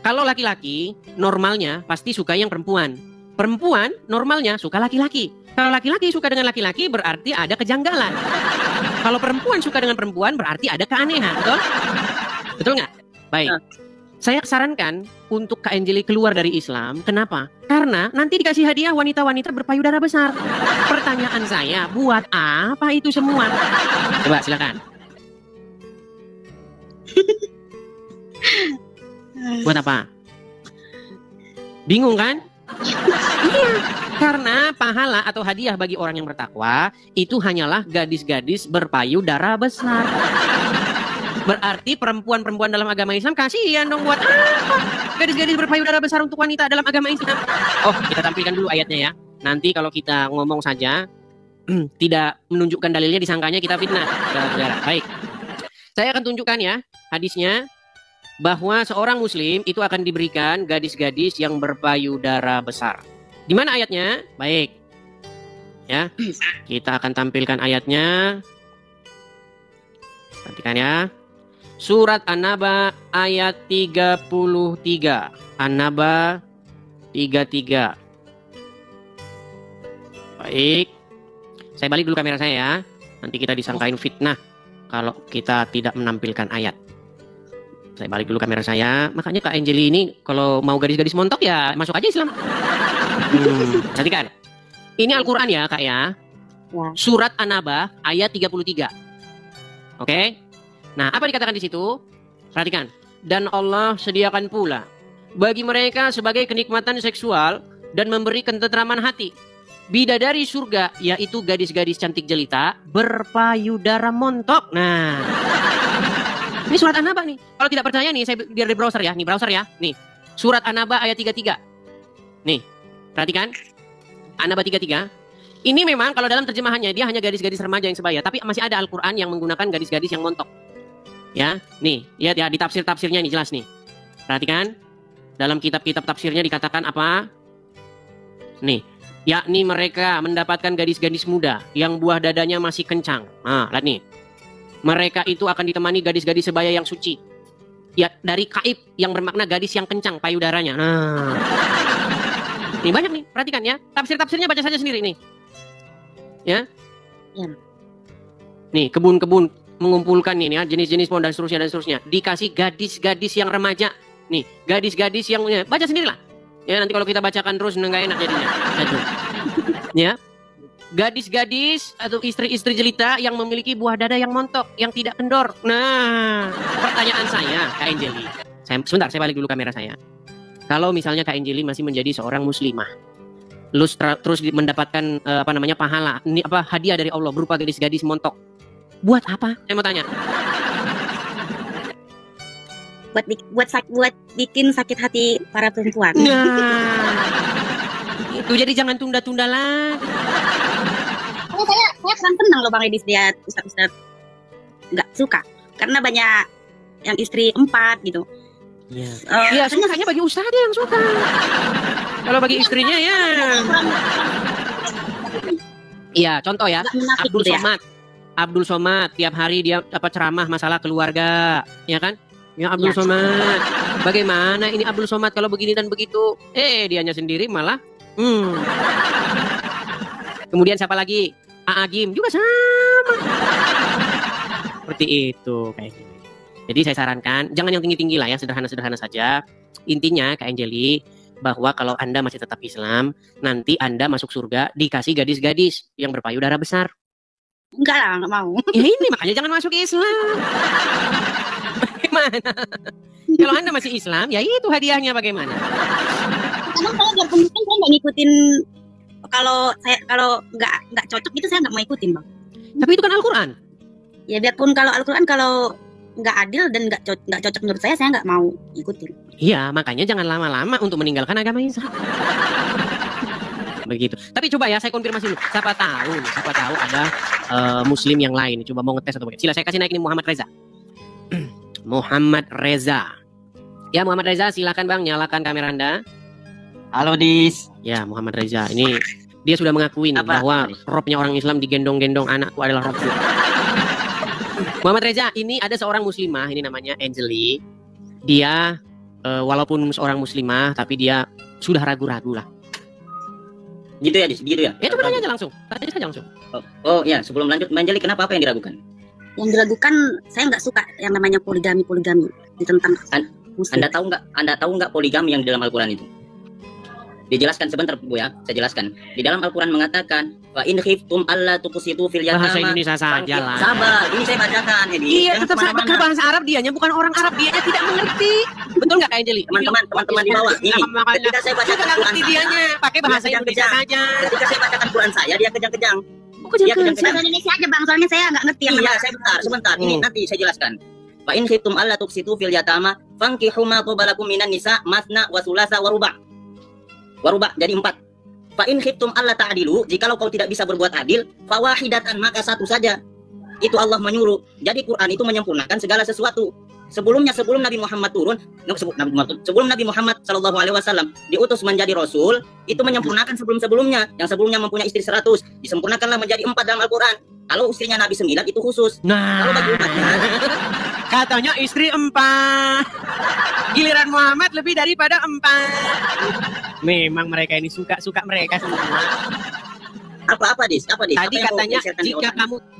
Kalau laki-laki normalnya pasti suka yang perempuan. Perempuan normalnya suka laki-laki. Kalau laki-laki suka dengan laki-laki berarti ada kejanggalan. Kalau perempuan suka dengan perempuan berarti ada keanehan, betul? Betul nggak? Baik. Saya sarankan untuk Kak Anjeli keluar dari Islam. Kenapa? Karena nanti dikasih hadiah wanita-wanita berpayudara besar. Pertanyaan saya, buat apa itu semua? Coba silakan. Buat apa? Bingung kan? Iya. Karena pahala atau hadiah bagi orang yang bertakwa itu hanyalah gadis-gadis berpayudara besar. Berarti perempuan-perempuan dalam agama Islam kasihan dong, buat apa gadis-gadis berpayudara besar untuk wanita dalam agama Islam? Oh, kita tampilkan dulu ayatnya ya. Nanti kalau kita ngomong saja tidak menunjukkan dalilnya, disangkanya kita fitnah. Baik. Saya akan tunjukkan ya hadisnya, bahwa seorang muslim itu akan diberikan gadis-gadis yang berpayudara besar. Di mana ayatnya? Baik. Ya. Kita akan tampilkan ayatnya. Perhatikan ya. Surat An-Naba ayat 33. An-Naba 33. Baik. Saya balik dulu kamera saya ya. Nanti kita disangkain fitnah kalau kita tidak menampilkan ayat. Saya balik dulu kamera saya. Makanya Kak Anjeli ini kalau mau gadis-gadis montok ya masuk aja Islam. Perhatikan. Ini Al-Quran ya Kak ya. Surat An-Naba ayat 33. Oke. Nah, apa dikatakan di situ? Perhatikan. dan Allah sediakan pula bagi mereka sebagai kenikmatan seksual dan memberi ketentraman hati bidadari surga, yaitu gadis-gadis cantik jelita berpayudara montok. Nah, ini surat An-Naba nih. Kalau tidak percaya nih, saya biar di browser ya. Nih browser ya. Nih, surat An-Naba ayat 33. Nih, perhatikan. An-Naba 33. Ini memang kalau dalam terjemahannya dia hanya gadis-gadis remaja yang sebaya, tapi masih ada Al-Qur'an yang menggunakan gadis-gadis yang montok. Ya, nih, lihat ya di tafsir-tafsirnya nih jelas nih. Perhatikan. Dalam kitab-kitab tafsirnya dikatakan apa? Nih, yakni mereka mendapatkan gadis-gadis muda yang buah dadanya masih kencang. Nah, lihat nih. Mereka itu akan ditemani gadis-gadis sebaya yang suci. Ya, dari kaib yang bermakna gadis yang kencang payudaranya. Nah. Nih banyak nih, perhatikan ya. Tafsir-tafsirnya baca saja sendiri nih. Ya. Nih, kebun-kebun mengumpulkan ini ya, jenis-jenis pohon dan seterusnya. Dikasih gadis-gadis yang remaja. Nih, gadis-gadis yang baca sendirilah. Ya, nanti kalau kita bacakan terus nggak enak jadinya. Aduh. Ya. Gadis-gadis atau istri-istri jelita yang memiliki buah dada yang montok, yang tidak kendor. Nah, pertanyaan saya, Kak Anjeli. Sebentar, saya balik dulu kamera saya. Kalau misalnya Kak Anjeli masih menjadi seorang muslimah, terus mendapatkan pahala, ini hadiah dari Allah berupa gadis-gadis montok. Buat apa? Saya mau tanya. Buat bikin sakit hati para perempuan. Nah, itu jadi jangan tunda-tunda lah. Saya kurang senang loh Bang Edis lihat ustaz-ustaz nggak suka karena banyak yang istri 4 gitu. Iya, sukanya bagi ustaz aja yang suka. Kalau bagi istrinya ya. Iya, contoh ya, Abdul Somad tiap hari dia ceramah masalah keluarga, ya kan? Ya Abdul Somad. Bagaimana ini Abdul Somad kalau begini dan begitu? Dianya sendiri malah. Kemudian siapa lagi? Aagim juga sama. Seperti itu kayak gini. Jadi saya sarankan jangan yang tinggi-tinggi lah ya, sederhana-sederhana saja. Intinya Kak Anjeli bahwa kalau Anda masih tetap Islam, nanti Anda masuk surga dikasih gadis-gadis yang berpayudara besar. Enggak lah, enggak mau. Ya ini makanya jangan masuk Islam. Bagaimana? Kalau Anda masih Islam, ya itu hadiahnya bagaimana? Karena saya biarpun Muslim saya nggak ngikutin, kalau nggak cocok itu saya nggak mau ikutin Bang. Tapi itu kan Al-Quran. Ya biarpun kalau Al-Quran kalau nggak adil dan nggak cocok menurut saya nggak mau ikutin. Iya, makanya jangan lama-lama untuk meninggalkan agama Islam. Begitu. Tapi coba ya saya konfirmasi dulu. Siapa tahu ada Muslim yang lain. Coba mau ngetes atau bagaimana. Sila saya kasih naik ini Muhammad Reza. Muhammad Reza. Ya Muhammad Reza, silakan Bang nyalakan kamera Anda. Halo Dis. Ya Muhammad Reza, ini dia sudah mengakui bahwa robnya orang Islam digendong-gendong anakku adalah robku. Muhammad Reza, ini ada seorang muslimah, ini namanya Angeli. Dia walaupun seorang muslimah, tapi dia sudah ragu-ragu lah. Gitu ya Dis, gitu ya? Itu tanya aja langsung, tanya saja langsung. Oh ya, sebelum lanjut Angeli, kenapa apa yang diragukan? Yang diragukan, saya nggak suka yang namanya poligami ditentang. Anda tahu nggak poligami yang di dalam Al-Quran itu? Dijelaskan sebentar Bu ya, saya jelaskan. Di dalam Al-Quran mengatakan, wa in khiftum alla tuqsitu fil yatama. Bahasa Indonesia saja lah. Sabar, ini saya bacakan ini. Iya, tetap pakai bahasa Arab, dianya bukan orang Arab, dianya tidak mengerti. Betul nggak Kak Angeli? Teman-teman di bawah ini. Ketika saya bacakan Quran dianya pakai bahasa Indonesia saja. Ketika saya bacakan Quran saya, dia kejang-kejang. Dia kejang-kejang. Indonesia aja Bang, soalnya saya nggak ngerti yang saya sebentar. Ini nanti saya jelaskan. Wa in khiftum alla tuqsitu fil yatama fankihu ma qabalakum minan nisa masna wa sulasa wa ruba'. Warubah jadi 4. Fa in khiftum alla ta'dilu, jikalau kau tidak bisa berbuat adil, fawahidatan, maka satu saja. Itu Allah menyuruh. Jadi Quran itu menyempurnakan segala sesuatu. Sebelum Nabi Muhammad turun, sebelum Nabi Muhammad sallallahu alaihi wasallam diutus menjadi rasul, itu menyempurnakan sebelumnya. Yang sebelumnya mempunyai istri 100, disempurnakanlah menjadi 4 dalam Al-Qur'an. Kalau istrinya Nabi 9 itu khusus. Nah, kalau bagi umatnya katanya istri 4. Giliran Muhammad lebih daripada 4. Memang mereka ini suka mereka semua. Apa Dis? Tadi katanya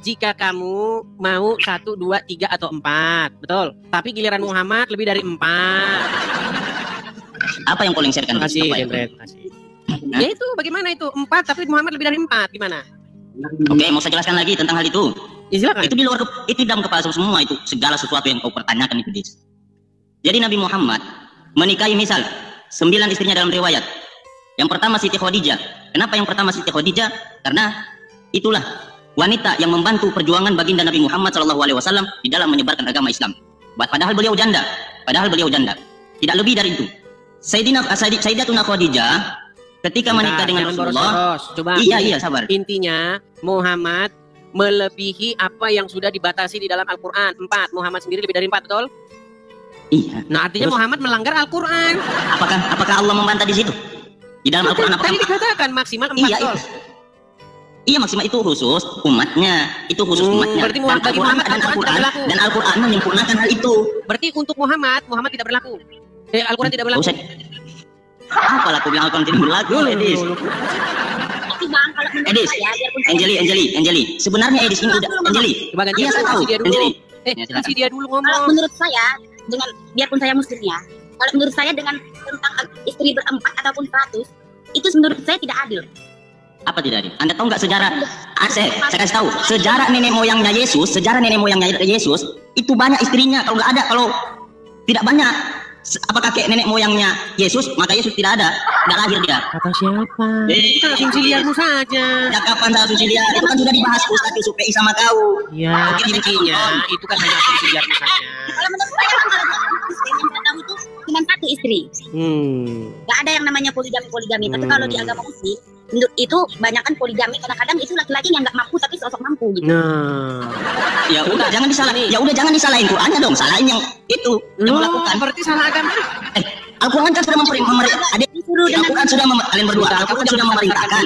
jika kamu mau 1, 2, 3 atau 4, betul. Tapi giliran Muhammad lebih dari 4. Apa yang kau lengserkan? Kasih. Ya itu bagaimana itu 4 tapi Muhammad lebih dari 4 gimana? Oke, mau saya jelaskan lagi tentang hal itu. Ya, silakan. Itu di luar itu dalam kepala semua itu segala sesuatu yang kau pertanyakan itu Dis. Jadi Nabi Muhammad menikahi misal 9 istrinya dalam riwayat. Yang pertama Siti Khadijah. Kenapa yang pertama Siti Khadijah? Karena itulah wanita yang membantu perjuangan baginda Nabi Muhammad SAW di dalam menyebarkan agama Islam. Padahal beliau janda. Tidak lebih dari itu. Sayyidatuna Khadijah ketika menikah dengan Rasulullah. Coba. Iya, sabar. Intinya Muhammad melebihi apa yang sudah dibatasi di dalam Al-Qur'an. 4. Muhammad sendiri lebih dari 4, betul? Iya. Nah, artinya Terus, Muhammad melanggar Al-Qur'an. Apakah Allah membantah di situ? Di dalam Al-Qur'an Tadi dikatakan maksimal 4. Iya, maksimal itu khusus umatnya. Berarti bagi Muhammad dan Al-Qur'an menyempurnakan hal itu. Berarti untuk Muhammad tidak berlaku. Al-Qur'an tidak berlaku. Apalah aku bilang Al-Qur'an tidak berlaku, Edis. Tapi Bang, kalau menurut Edis, saya, biarpun saya Anjeli. Sebenarnya Edis ini udah Anjeli. Coba ganti Iya, saya tahu. dia dulu. Anjeli. Kasih dia dulu kalau ngomong. menurut saya dengan biarpun saya muslim ya, kalau menurut saya dengan tentang istri berempat ataupun 100 itu menurut saya tidak adil. Apa tidak adil? Anda tahu nggak sejarah? Saya kasih tahu. Sejarah nenek moyangnya Yesus itu banyak istrinya. Kalau nggak ada, kalau tidak banyak, apa kakek nenek moyangnya Yesus, maka Yesus tidak ada, tidak lahir dia. Kata siapa? Itu asumsi liarmu saja. Ya kapan saya asumsi liar? Itu kan sudah dibahas Ustaz Yusuf PI sama kau. Ya, intinya itu kan hanya asumsi liarmu saja. Kalau menurut saya kan kalau muslim yang saya tahu itu cuma 1 istri. Nggak ada yang namanya poligami. Tapi kalau di agama muslim itu banyak kan poligami. Kadang-kadang itu laki-laki yang nggak mampu tapi sosok mampu gitu. Nah, ya udah jangan disalahin. Ya udah jangan disalahin Qurannya dong. Salahin yang itu yang melakukan. Berarti salah agama. Al-Quran kan sudah Al-Quran sudah kalian berdua. Al-Quran sudah memerintahkan.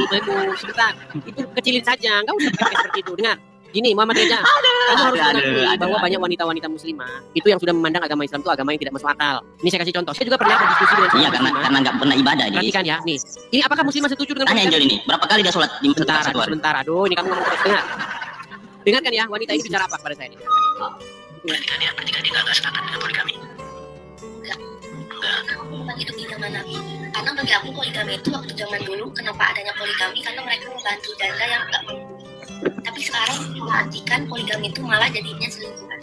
Sebentar, itu kecilin saja. Enggak usah pakai seperti itu. Dengar. Gini, Muhammad Reza, kamu harus mengakui bahwa banyak wanita-wanita muslimah itu yang sudah memandang agama Islam itu agama yang tidak masuk akal. Ini saya kasih contoh. Saya juga pernah berdiskusi dengan Iya, karena nggak pernah ibadah. Perhatikan ya, nih. Ini apakah muslimah setuju dengan Tanya Angel ini, berapa kali dia sholat di masjid satu hari? Sebentar, aduh, ini kamu ngomong terus. Dengar. Dengarkan ya, wanita ini bicara apa kepada saya ini. Ketika dia nggak sepakat dengan poligami. Enggak. Hidup di zaman Nabi. Karena bagi aku poligami itu waktu zaman dulu kenapa adanya poligami karena mereka membantu janda yang enggak mampu. Tapi sekarang mengartikan poligami itu malah jadinya selingkuhan.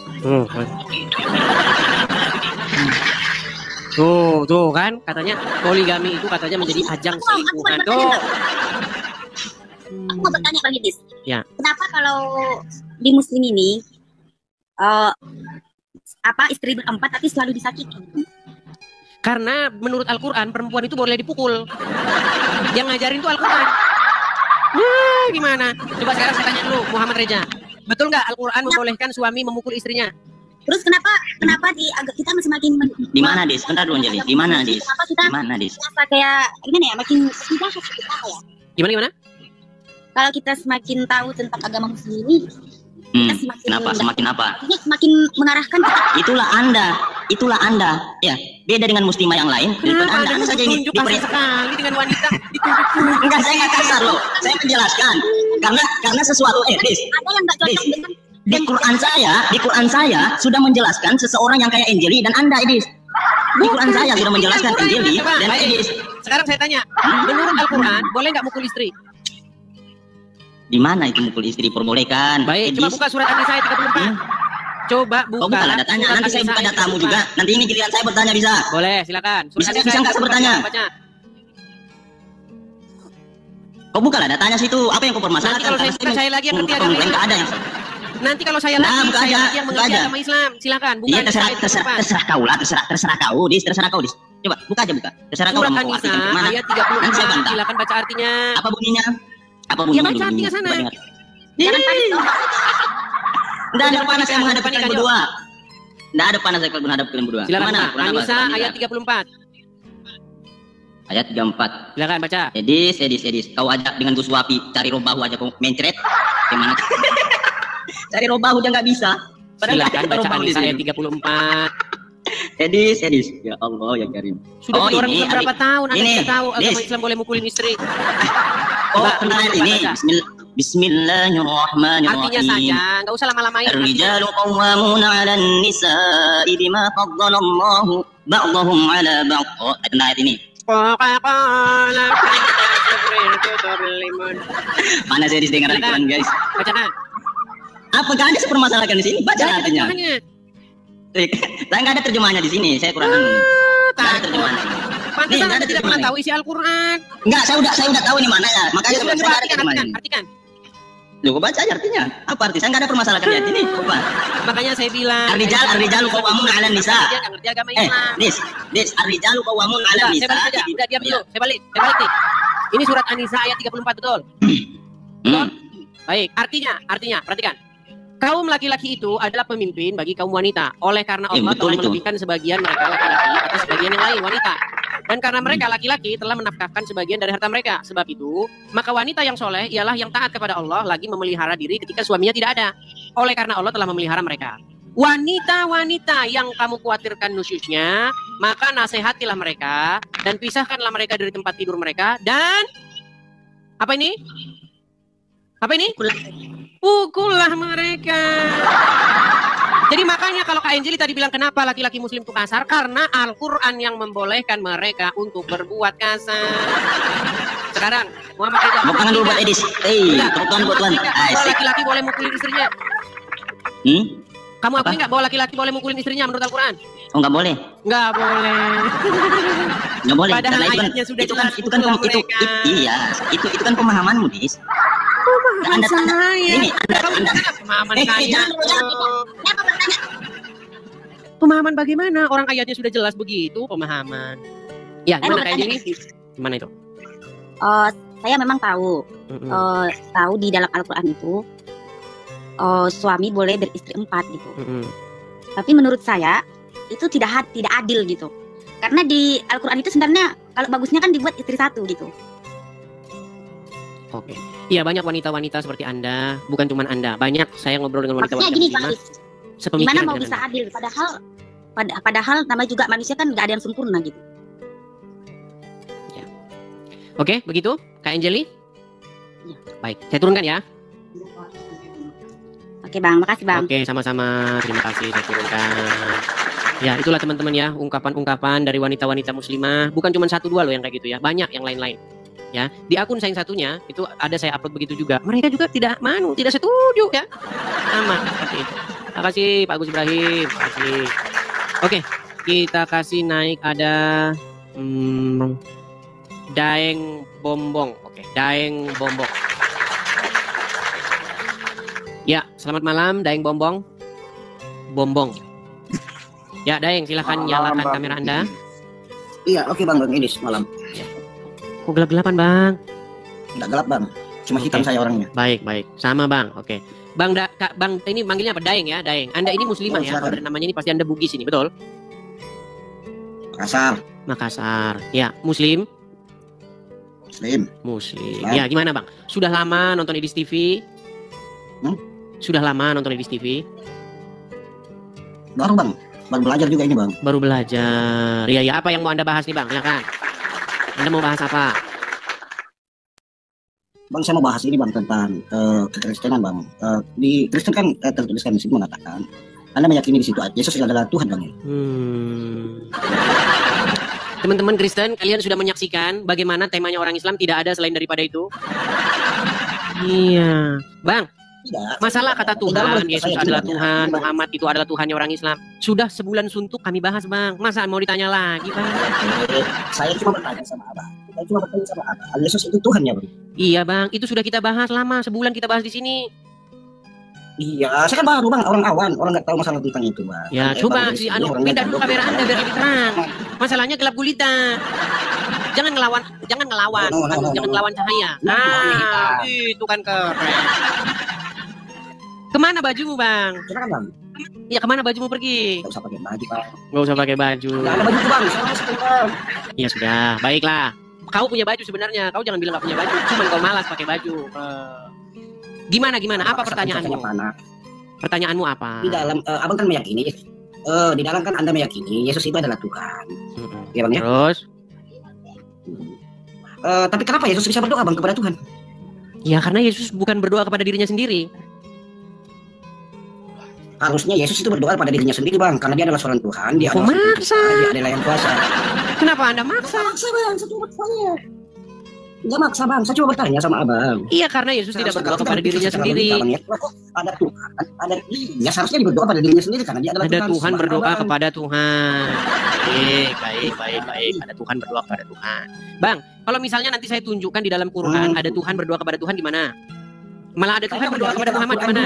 Tuh kan katanya poligami itu katanya menjadi ajang selingkuhan. Tuh. Aku mau bertanya Bang Idris. Ya. Kenapa kalau di muslim ini istri berempat tapi selalu disakiti? Karena menurut Al-Quran perempuan itu boleh dipukul. Yang ngajarin itu Al-Quran. Nah, gimana? Coba sekarang saya tanya dulu, Muhammad Reza. Betul nggak Al-Quran membolehkan suami memukul istrinya? Terus kenapa kita semakin di mana Dis? Bentar dulu Anjeli. Di mana Dis? Kenapa kita di mana Dis? Kayak gimana ya? Makin jahat kita ya. Gimana? Kalau kita semakin tahu tentang agama muslim ini, semakin apa? Semakin mengarahkan kita. Itulah Anda. Ya, beda dengan muslimah yang lain. Anda saja ini sekali dengan wanita ditunjuk. Enggak, saya nggak kasar loh. Saya menjelaskan. Karena sesuatu Dis. Ada yang nggak cocok dengan di Quran saya sudah menjelaskan seseorang yang kayak Angeli dan Anda Edis. Di Quran saya sudah menjelaskan Angeli dan Edis. Sekarang saya tanya, menurut Al-Quran boleh nggak mukul istri? Di mana itu mukul istri perbolehkan? Baik, coba buka surat An-Nisa ayat 34. Coba buka. Oh, bukan ada tanya. Nanti saya buka datamu juga. Nanti ini giliran saya bertanya bisa? Boleh, silakan. Bisa nggak saya bertanya? Kau bukalah datanya situ. Apa yang kau permasalahkan? Kalau saya lagi yang ngerti agama Islam. Enggak ada yang. Nanti kalau saya lagi yang mengerti agama Islam, silakan. Iya, terserah kau lah, terserah kau, Dis. Coba buka aja. Terserah kau. Surat An-Nisa ayat 34. Silakan baca artinya. Apa bunyinya? Ya baca artinya sana. Jangan panik. Enggak ada panas saya menghadap kalian berdua. Enggak ada panas saya menghadap kalian berdua. Silakan. An-Nisa ayat 34. Ayat 34. Silakan baca. Edis. Kau ajak dengan Gus Wapi cari robahu aja kau mencret. Gimana? Cari robahu aja nggak bisa. Silakan baca An-Nisa ayat 34. Edis. Ya Allah ya Karim. Sudah orang berapa tahun Anda tidak tahu agama Islam boleh mukulin istri. Benar ini. Bismillahirrahmanirrahim. Artinya saja, enggak usah lama-lamain. Ar-rijalu qawwamuna 'alan nisa'i bima faddala Allahu ba'dahum 'ala ba'd. Ayat ini. Mana saya dengar Al-Quran guys? Bacakan. Apakah Anda permasalahan di sini? Baca artinya. Saya nggak ada terjemahannya di sini. Saya kurang anu. Nggak ada terjemahannya. Pantesan Anda tidak pernah tahu isi Al-Quran. Enggak, saya udah tahu ini mana ya. Makanya saya nggak ada terjemahannya. Artikan. Loh, baca aja artinya. Apa arti? Saya nggak ada permasalahan di ini. Apa? Makanya saya bilang. Ar-rijalu qawwamun 'alan nisa. Dia nggak ngerti agama Islam. Dis, ar-rijalu qawwamun 'alan nisa. Saya balik aja. Udah diam dulu. Saya balik nih. Ini surat An-Nisa ayat 34 betul. Betul? Baik, artinya perhatikan. Kaum laki-laki itu adalah pemimpin bagi kaum wanita. Oleh karena Allah telah melebihkan sebagian mereka laki-laki atas sebagian yang lain wanita. Dan karena mereka laki-laki telah menafkahkan sebagian dari harta mereka. Sebab itu, maka wanita yang soleh ialah yang taat kepada Allah lagi memelihara diri ketika suaminya tidak ada. Oleh karena Allah telah memelihara mereka. Wanita-wanita yang kamu khawatirkan nusyusnya, maka nasihatilah mereka dan pisahkanlah mereka dari tempat tidur mereka. Dan apa ini? Pukullah mereka. Jadi makanya kalau Kak Anjeli tadi bilang kenapa laki-laki muslim itu kasar, karena Al-Quran yang membolehkan mereka untuk berbuat kasar. Sekarang Muhammad Ridha, bukan dulu buat Edis. Bukan buat Tuhan. Laki-laki boleh mukulin istrinya. Kamu akui nggak bahwa laki-laki boleh mukulin istrinya menurut Al-Quran? Oh, nggak boleh. Nggak boleh. Nggak boleh. Padahal ayatnya sudah jelas. Itu kan pemahamanmu, Dis. Pemahaman saya. Ini pemahaman saya. Pemahaman bagaimana? Orang ayatnya sudah jelas begitu pemahaman. Ya, gimana kayak gini? Gimana itu? Saya memang tahu. Tahu di dalam Al-Quran itu suami boleh beristri 4 gitu. Tapi menurut saya itu tidak adil gitu. Karena di Al-Quran itu sebenarnya kalau bagusnya kan dibuat istri 1 gitu. Oke. Iya, banyak wanita-wanita seperti Anda, bukan cuma Anda. Banyak saya ngobrol dengan wanita-wanita. Maksudnya gini, gimana mau bisa adil? Padahal namanya juga manusia kan nggak ada yang sempurna gitu. Ya. Oke, begitu, Kak Anjeli? Ya. Baik, saya turunkan ya. Oke Bang, makasih Bang. Oke, sama-sama. Terima kasih, saya turunkan. Ya, itulah teman-teman ya, ungkapan-ungkapan dari wanita-wanita muslimah. Bukan cuma 1-2 loh yang kayak gitu ya, banyak yang lain-lain. Ya, di akun saya yang satunya itu ada saya upload begitu juga. Mereka juga tidak setuju ya. Sama seperti itu. Terima kasih Pak Gus Ibrahim. Terima kasih. Oke, kita kasih naik ada Daeng Bombong. Oke, Daeng Bombong. Ya, selamat malam Daeng Bombong. Ya, Daeng silahkan nyalakan kamera Anda. Iya, oke Bang ini semalam. Ya. Kok gelap-gelapan Bang? Tidak gelap Bang, cuma hitam saya orangnya. Baik, sama Bang, oke. Bang, Bang ini manggilnya apa? Daeng ya, Daeng. Anda ini muslimah ya, kalau namanya ini pasti Anda Bugis ini, betul? Makassar. Ya, Muslim. Ya, gimana Bang? Sudah lama nonton Edis TV? Sudah lama nonton Edis TV? Baru Bang, baru belajar juga ini Bang. Baru belajar. Ya, apa yang mau Anda bahas nih Bang? Silakan. Anda mau bahas apa? Bang, saya mau bahas ini Bang tentang kekristenan Bang. Di Kristen kan tertuliskan di situ mengatakan Anda meyakini di situ Yesus adalah Tuhan Bang. Teman-teman Kristen, kalian sudah menyaksikan bagaimana temanya orang Islam tidak ada selain daripada itu? Iya, Bang. Masalah kata Tuhan, Yesus adalah Tuhan, Muhammad itu adalah Tuhannya orang Islam. Sudah sebulan suntuk kami bahas Bang. Masa mau ditanya lagi Bang? Saya cuma bertanya sama Abang. Yesus itu Tuhan ya Bang? Iya Bang, itu sudah kita bahas lama. Sebulan kita bahas di sini. Iya, saya kan baru Bang, orang awan, orang nggak tahu masalah tentang itu Bang. Ya coba si pindah dulu kamera Anda biar lebih terang. Masalahnya gelap gulita. Jangan ngelawan, jangan ngelawan cahaya. Nah, itu kan keren. Kemana bajumu Bang? Silakan Bang. Ya kemana bajumu pergi? Gak usah pakai baju Bang. Gak usah pakai baju. Gak ada baju Bang. Ya sudah, baiklah. Kau punya baju sebenarnya. Kau jangan bilang gak punya baju. Cuman kau malas pakai baju. Gimana? Apa pertanyaanmu? Pertanyaanmu apa? Di dalam Abang kan meyakini. Di dalam kan Anda meyakini Yesus itu adalah Tuhan. Ya Bang ya. Terus? Tapi kenapa Yesus bisa berdoa Bang kepada Tuhan? Ya karena Yesus bukan berdoa kepada dirinya sendiri. Harusnya Yesus itu berdoa pada dirinya sendiri Bang, karena dia adalah seorang Tuhan. Dia maksa. Dia adalah yang kuasa. Kenapa Anda maksa? Maksa Bang, satu saya. Nggak maksa bang, saya cuma bertanya sama abang. Iya, karena Yesus tidak berdoa kepada dirinya sendiri. Ada Tuhan, ada dia seharusnya berdoa pada dirinya sendiri karena dia adalah Ada Tuhan. Tuhan berdoa kepada Tuhan. Baik. Ada Tuhan berdoa kepada Tuhan. Bang, kalau misalnya nanti saya tunjukkan di dalam Quran ada Tuhan berdoa kepada Tuhan di mana? Malah ada Tuhan berdoa kepada Muhammad di mana?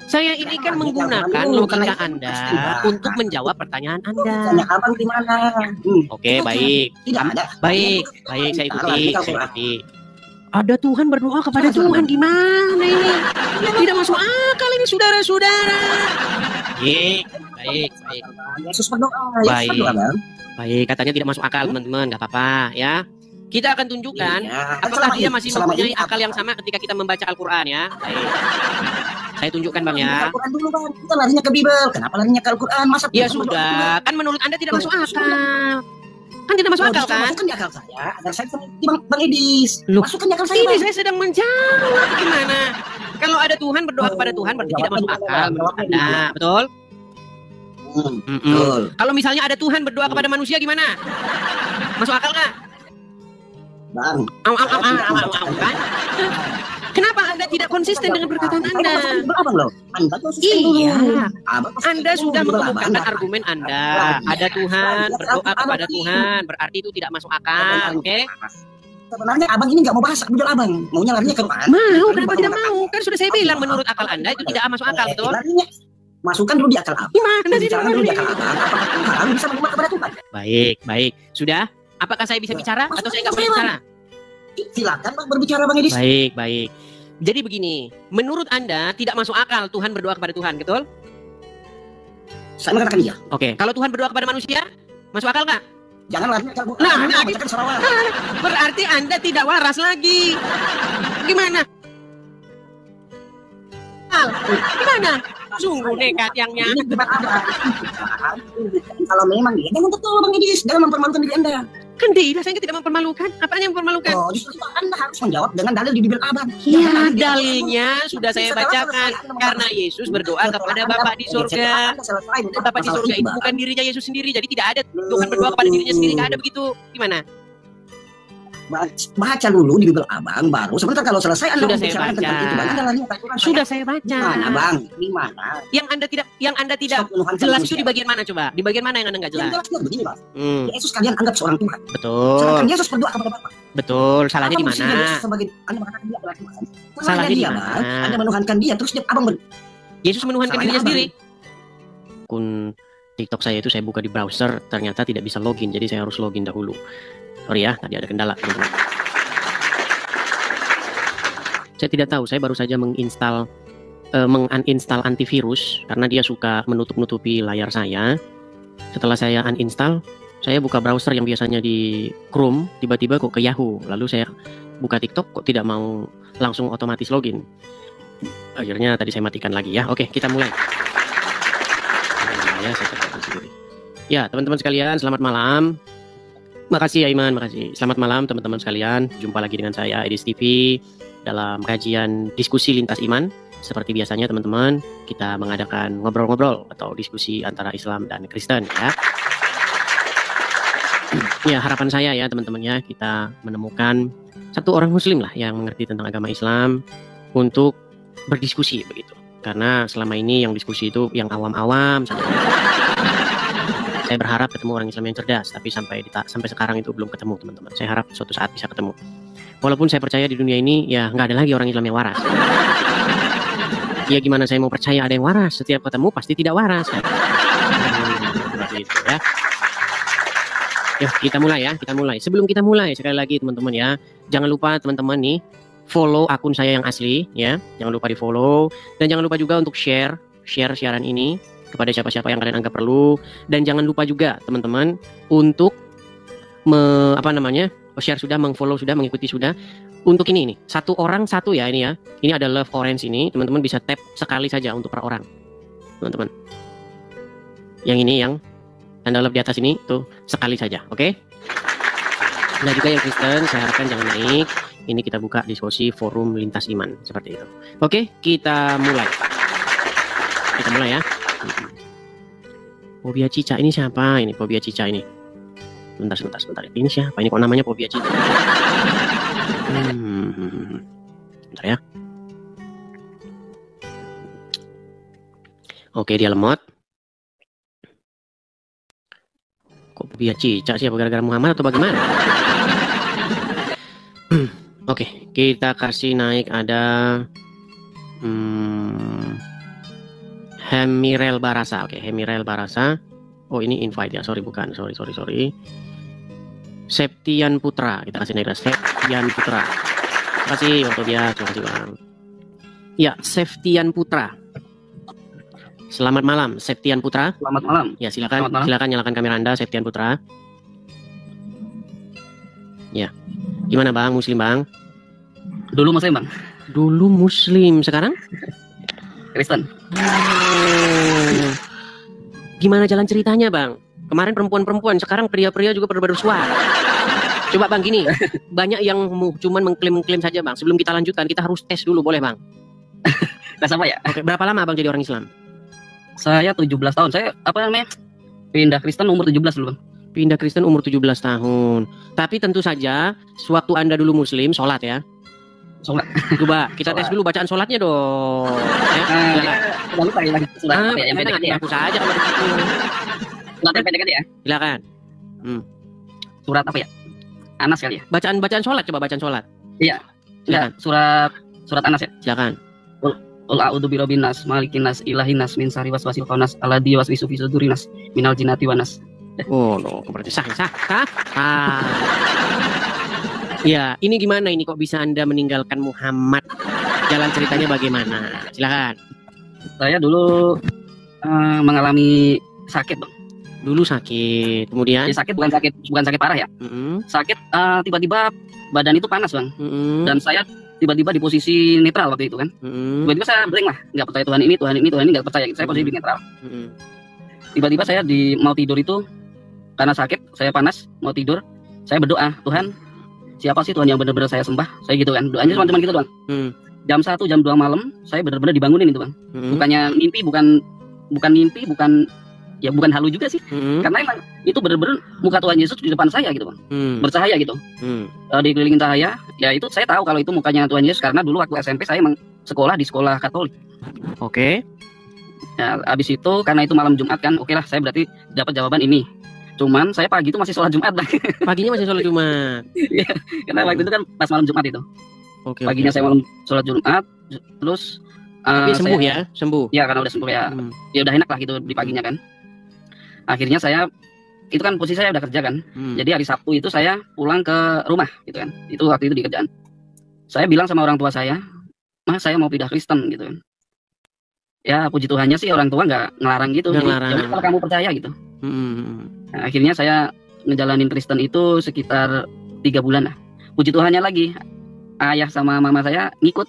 Saya ini kan menggunakan logika Anda untuk menjawab pertanyaan Anda. Tanya abang di mana? Oke, baik. Tidak ada. Baik, saya ikuti. Ada Tuhan berdoa kepada Tuhan di mana ini? Tidak masuk akal ini, saudara-saudara. Baik. Yesus berdoa. Baik, katanya tidak masuk akal, teman-teman. Gak apa-apa, ya. Kita akan tunjukkan apakah dia masih mempunyai akal yang sama ketika kita membaca Al-Quran, ya. Baik. Saya tunjukkan, Bang, ya. Al-Quran dulu, Bang. Kita larinya ke Bible. Kenapa larinya ke Al-Quran? Masa ya sudah, kan menurut Anda tidak masuk akal. Kan tidak masuk akal, kan? Masukkan di akal saya. Agar saya di Bang Edis. Masukkan di akal saya, Ini Bang. saya sedang menjawab. Gimana? Kalau ada Tuhan berdoa kepada Tuhan berarti tidak masuk akal menurut Anda. Betul? Betul. Kalau misalnya ada Tuhan berdoa kepada manusia gimana? Masuk akal nggak? Bang. Kan? Kenapa Anda tidak konsisten dengan perkataan Anda? Iya. Anda sudah mengemukakan argumen Anda. Ada Tuhan berdoa kepada Tuhan, berarti itu tidak masuk akal, oke? Sebenarnya abang ini nggak mau bahas Abdul abang, maunya larinya ke mana? Mau, kenapa tidak mau? Kan sudah saya bilang menurut akal Anda itu tidak masuk akal, betul? Masukkan dulu di akal abang. Gimana sih? Dulu di akal abang. Apakah bisa menerima kepada Tuhan? Baik. Sudah? Apakah saya bisa bicara atau saya nggak boleh bicara? Silakan Bang berbicara, Bang Edis. Baik. Jadi begini, menurut Anda tidak masuk akal Tuhan berdoa kepada Tuhan, betul? Saya mengatakan iya. Oke, kalau Tuhan berdoa kepada manusia, masuk akal nggak? Jangan larinya ke berarti Anda tidak waras lagi. Gimana? Gimana? Sungguh nekat yang Kalau memang dia jangan betul Bang Edis, jangan mempermalukan diri Anda. Kan tidak, saya tidak mempermalukan. Apanya yang mempermalukan? Oh, justru Anda harus menjawab dengan dalil di Bible abang. Ya, dalilnya sudah saya bacakan. Karena Yesus berdoa kepada Bapa di surga. Bapa di surga itu bukan dirinya Yesus sendiri. Jadi tidak ada Tuhan berdoa kepada dirinya sendiri. Tidak ada begitu. Gimana? Baca dulu di Bible abang, baru sebentar kalau selesai Anda sudah saya baca. Sudah saya baca. Mana bang? Di mana? Yang anda tidak jelas itu di bagian mana coba? Di bagian mana yang Anda nggak jelas? Yang jelas begini, Bang. Yesus kalian anggap seorang Tuhan. Betul. Sedangkan Yesus berdoa kepada Bapa. Betul. Salahnya di mana? Anda mengatakan dia adalah Tuhan. Salahnya di mana? Anda menuhankan dia terus abang Yesus menuhankan dirinya sendiri. Akun TikTok saya itu saya buka di browser, ternyata tidak bisa login, jadi saya harus login dahulu. Sorry ya, tadi ada kendala, teman-teman. Saya tidak tahu, saya baru saja menginstal menguninstall antivirus karena dia suka menutup-nutupi layar saya. Setelah saya uninstall, saya buka browser yang biasanya di Chrome, tiba-tiba kok ke Yahoo. Lalu saya buka TikTok, kok tidak mau langsung otomatis login. Akhirnya tadi saya matikan lagi ya. Oke, kita mulai. Ya, teman-teman sekalian, selamat malam. Makasih ya Iman, makasih. Selamat malam teman-teman sekalian. Jumpa lagi dengan saya Edis TV dalam kajian diskusi lintas iman. Seperti biasanya teman-teman, kita mengadakan ngobrol-ngobrol atau diskusi antara Islam dan Kristen ya. Ya, harapan saya ya teman-teman ya, kita menemukan satu orang muslim lah yang mengerti tentang agama Islam untuk berdiskusi begitu. Karena selama ini yang diskusi itu yang awam-awam saja. Saya berharap ketemu orang Islam yang cerdas, tapi sampai sekarang itu belum ketemu teman-teman. Saya harap suatu saat bisa ketemu. Walaupun saya percaya di dunia ini ya nggak ada lagi orang Islam yang waras. Ya gimana saya mau percaya ada yang waras? Setiap ketemu pasti tidak waras. Seperti itu ya. Yuk kita mulai ya, kita mulai. Sebelum kita mulai sekali lagi teman-teman ya, jangan lupa teman-teman nih follow akun saya yang asli ya. Jangan lupa di follow dan jangan lupa juga untuk share siaran ini kepada siapa-siapa yang kalian anggap perlu, dan jangan lupa juga teman-teman untuk share sudah, mengfollow sudah, mengikuti sudah. Untuk ini satu orang satu ya ini ya. Ini ada love orange ini, teman-teman bisa tap sekali saja untuk per orang. Teman-teman. Yang ini yang tanda love di atas ini tuh sekali saja, oke? Nah juga yang Kristen saya harapkan jangan naik. Ini kita buka diskusi forum lintas iman seperti itu. Oke, kita mulai. Kita mulai ya. Fobia Cica ini siapa? Ini Fobia Cica ini. Sebentar. Ini siapa? Ini kok namanya Fobia Cica? Bentar ya. Oke, dia lemot. Kok Fobia Cica sih? Apa gara-gara Muhammad atau bagaimana? Oke, kita kasih naik ada Hemirel Barasa. Oke, Hemirel Barasa. Oh, ini invite ya. Sorry, bukan. Sorry. Septian Putra. Kita kasih naik Septian Putra. Terima kasih waktu dia. Terima kasih, Bang. Ya, Septian Putra. Selamat malam, Septian Putra. Selamat malam. Ya, silakan nyalakan kamera Anda, Septian Putra. Ya. Gimana, Bang? Muslim, Bang? Dulu Muslim, Bang. Dulu Muslim, sekarang? Kristen. Gimana jalan ceritanya, Bang? Kemarin perempuan-perempuan, sekarang pria-pria juga bersuara. Coba, Bang, gini. Banyak yang cuman mengklaim saja, Bang. Sebelum kita lanjutkan, kita harus tes dulu, boleh, Bang? Tes apa ya? Oke, berapa lama Bang jadi orang Islam? Saya 17 tahun. Saya pindah Kristen umur 17 dulu, Bang. Pindah Kristen umur 17 tahun. Tapi tentu saja sewaktu Anda dulu Muslim, sholat ya. Sholat. Coba kita tes dulu bacaan sholatnya dong. Ya, aku saja kalau begitu. Surat yang pendek ya. Silakan. Surat apa ya? Anas kali ya. Bacaan sholat, coba bacaan sholat. Iya. Silakan. Surat Anas ya. Silakan. Qul a'udzu birabbin nas, malikin nas, ilahin nas, min syarri waswasil khannas, alladzi yuwaswisu fi sudurin nas, minal jinnati wan nas. Oh, berarti sah. Ya, ini gimana ini kok bisa Anda meninggalkan Muhammad? Jalan ceritanya bagaimana? Silakan. Saya dulu mengalami sakit, Bang. Dulu sakit, kemudian? Ya, sakit bukan sakit parah ya. Sakit tiba-tiba badan itu panas, Bang. Dan saya tiba-tiba di posisi netral waktu itu kan. Tiba-tiba saya blank lah, nggak percaya Tuhan ini nggak percaya. Saya posisi di netral. Tiba-tiba saya mau tidur itu karena sakit, saya panas, mau tidur, saya berdoa, Tuhan, siapa sih Tuhan yang benar-benar saya sembah? Saya gitu kan, doanya cuma gitu doang. Jam 1, jam 2 malam, saya benar-benar dibangunin itu, Bang. Bukannya mimpi, bukan mimpi, bukan halu juga sih. Karena emang itu benar-benar muka Tuhan Yesus di depan saya gitu, Bang. Bercahaya gitu. Dikelilingin cahaya, ya itu saya tahu kalau itu mukanya Tuhan Yesus karena dulu waktu SMP saya emang sekolah di sekolah Katolik. Oke. Ya, abis itu karena itu malam Jumat kan, oke lah saya berarti dapat jawaban ini. Cuman saya pagi itu masih sholat Jumat, Bang. Paginya masih sholat Jumat. Iya, karena waktu itu kan pas malam Jumat itu. Oke. Paginya saya malam sholat Jumat, terus tapi sembuh ya, sembuh. Ya karena udah sembuh ya, ya udah enak lah gitu di paginya kan. Akhirnya saya itu kan posisi saya udah kerja kan, jadi hari Sabtu itu saya pulang ke rumah gitu kan. Itu waktu itu di kerjaan. Saya bilang sama orang tua saya, Mas saya mau pindah Kristen gitu kan. Ya puji Tuhannya sih orang tua nggak ngelarang gitu. Jadi, ya kalau kamu percaya gitu. Nah, akhirnya saya ngejalanin Kristen itu sekitar 3 bulan lah. Puji Tuhannya lagi ayah sama mama saya ngikut.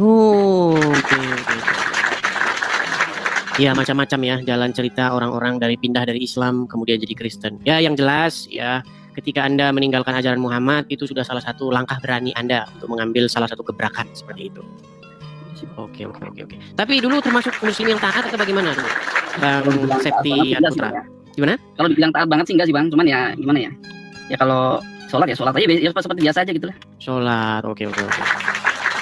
Oke. Ya macam-macam ya jalan cerita orang-orang dari pindah dari Islam kemudian jadi Kristen. Ya yang jelas ya ketika Anda meninggalkan ajaran Muhammad itu sudah salah satu langkah berani Anda untuk mengambil salah satu gebrakan seperti itu. Oke. Tapi dulu termasuk muslim yang taat atau bagaimana tuh? Bang Septian Putra. Gimana? Kalau dibilang taat banget sih enggak sih, Bang. Cuman ya gimana ya? Ya kalau sholat ya sholat aja ya seperti biasa aja gitu lah. Sholat, oke.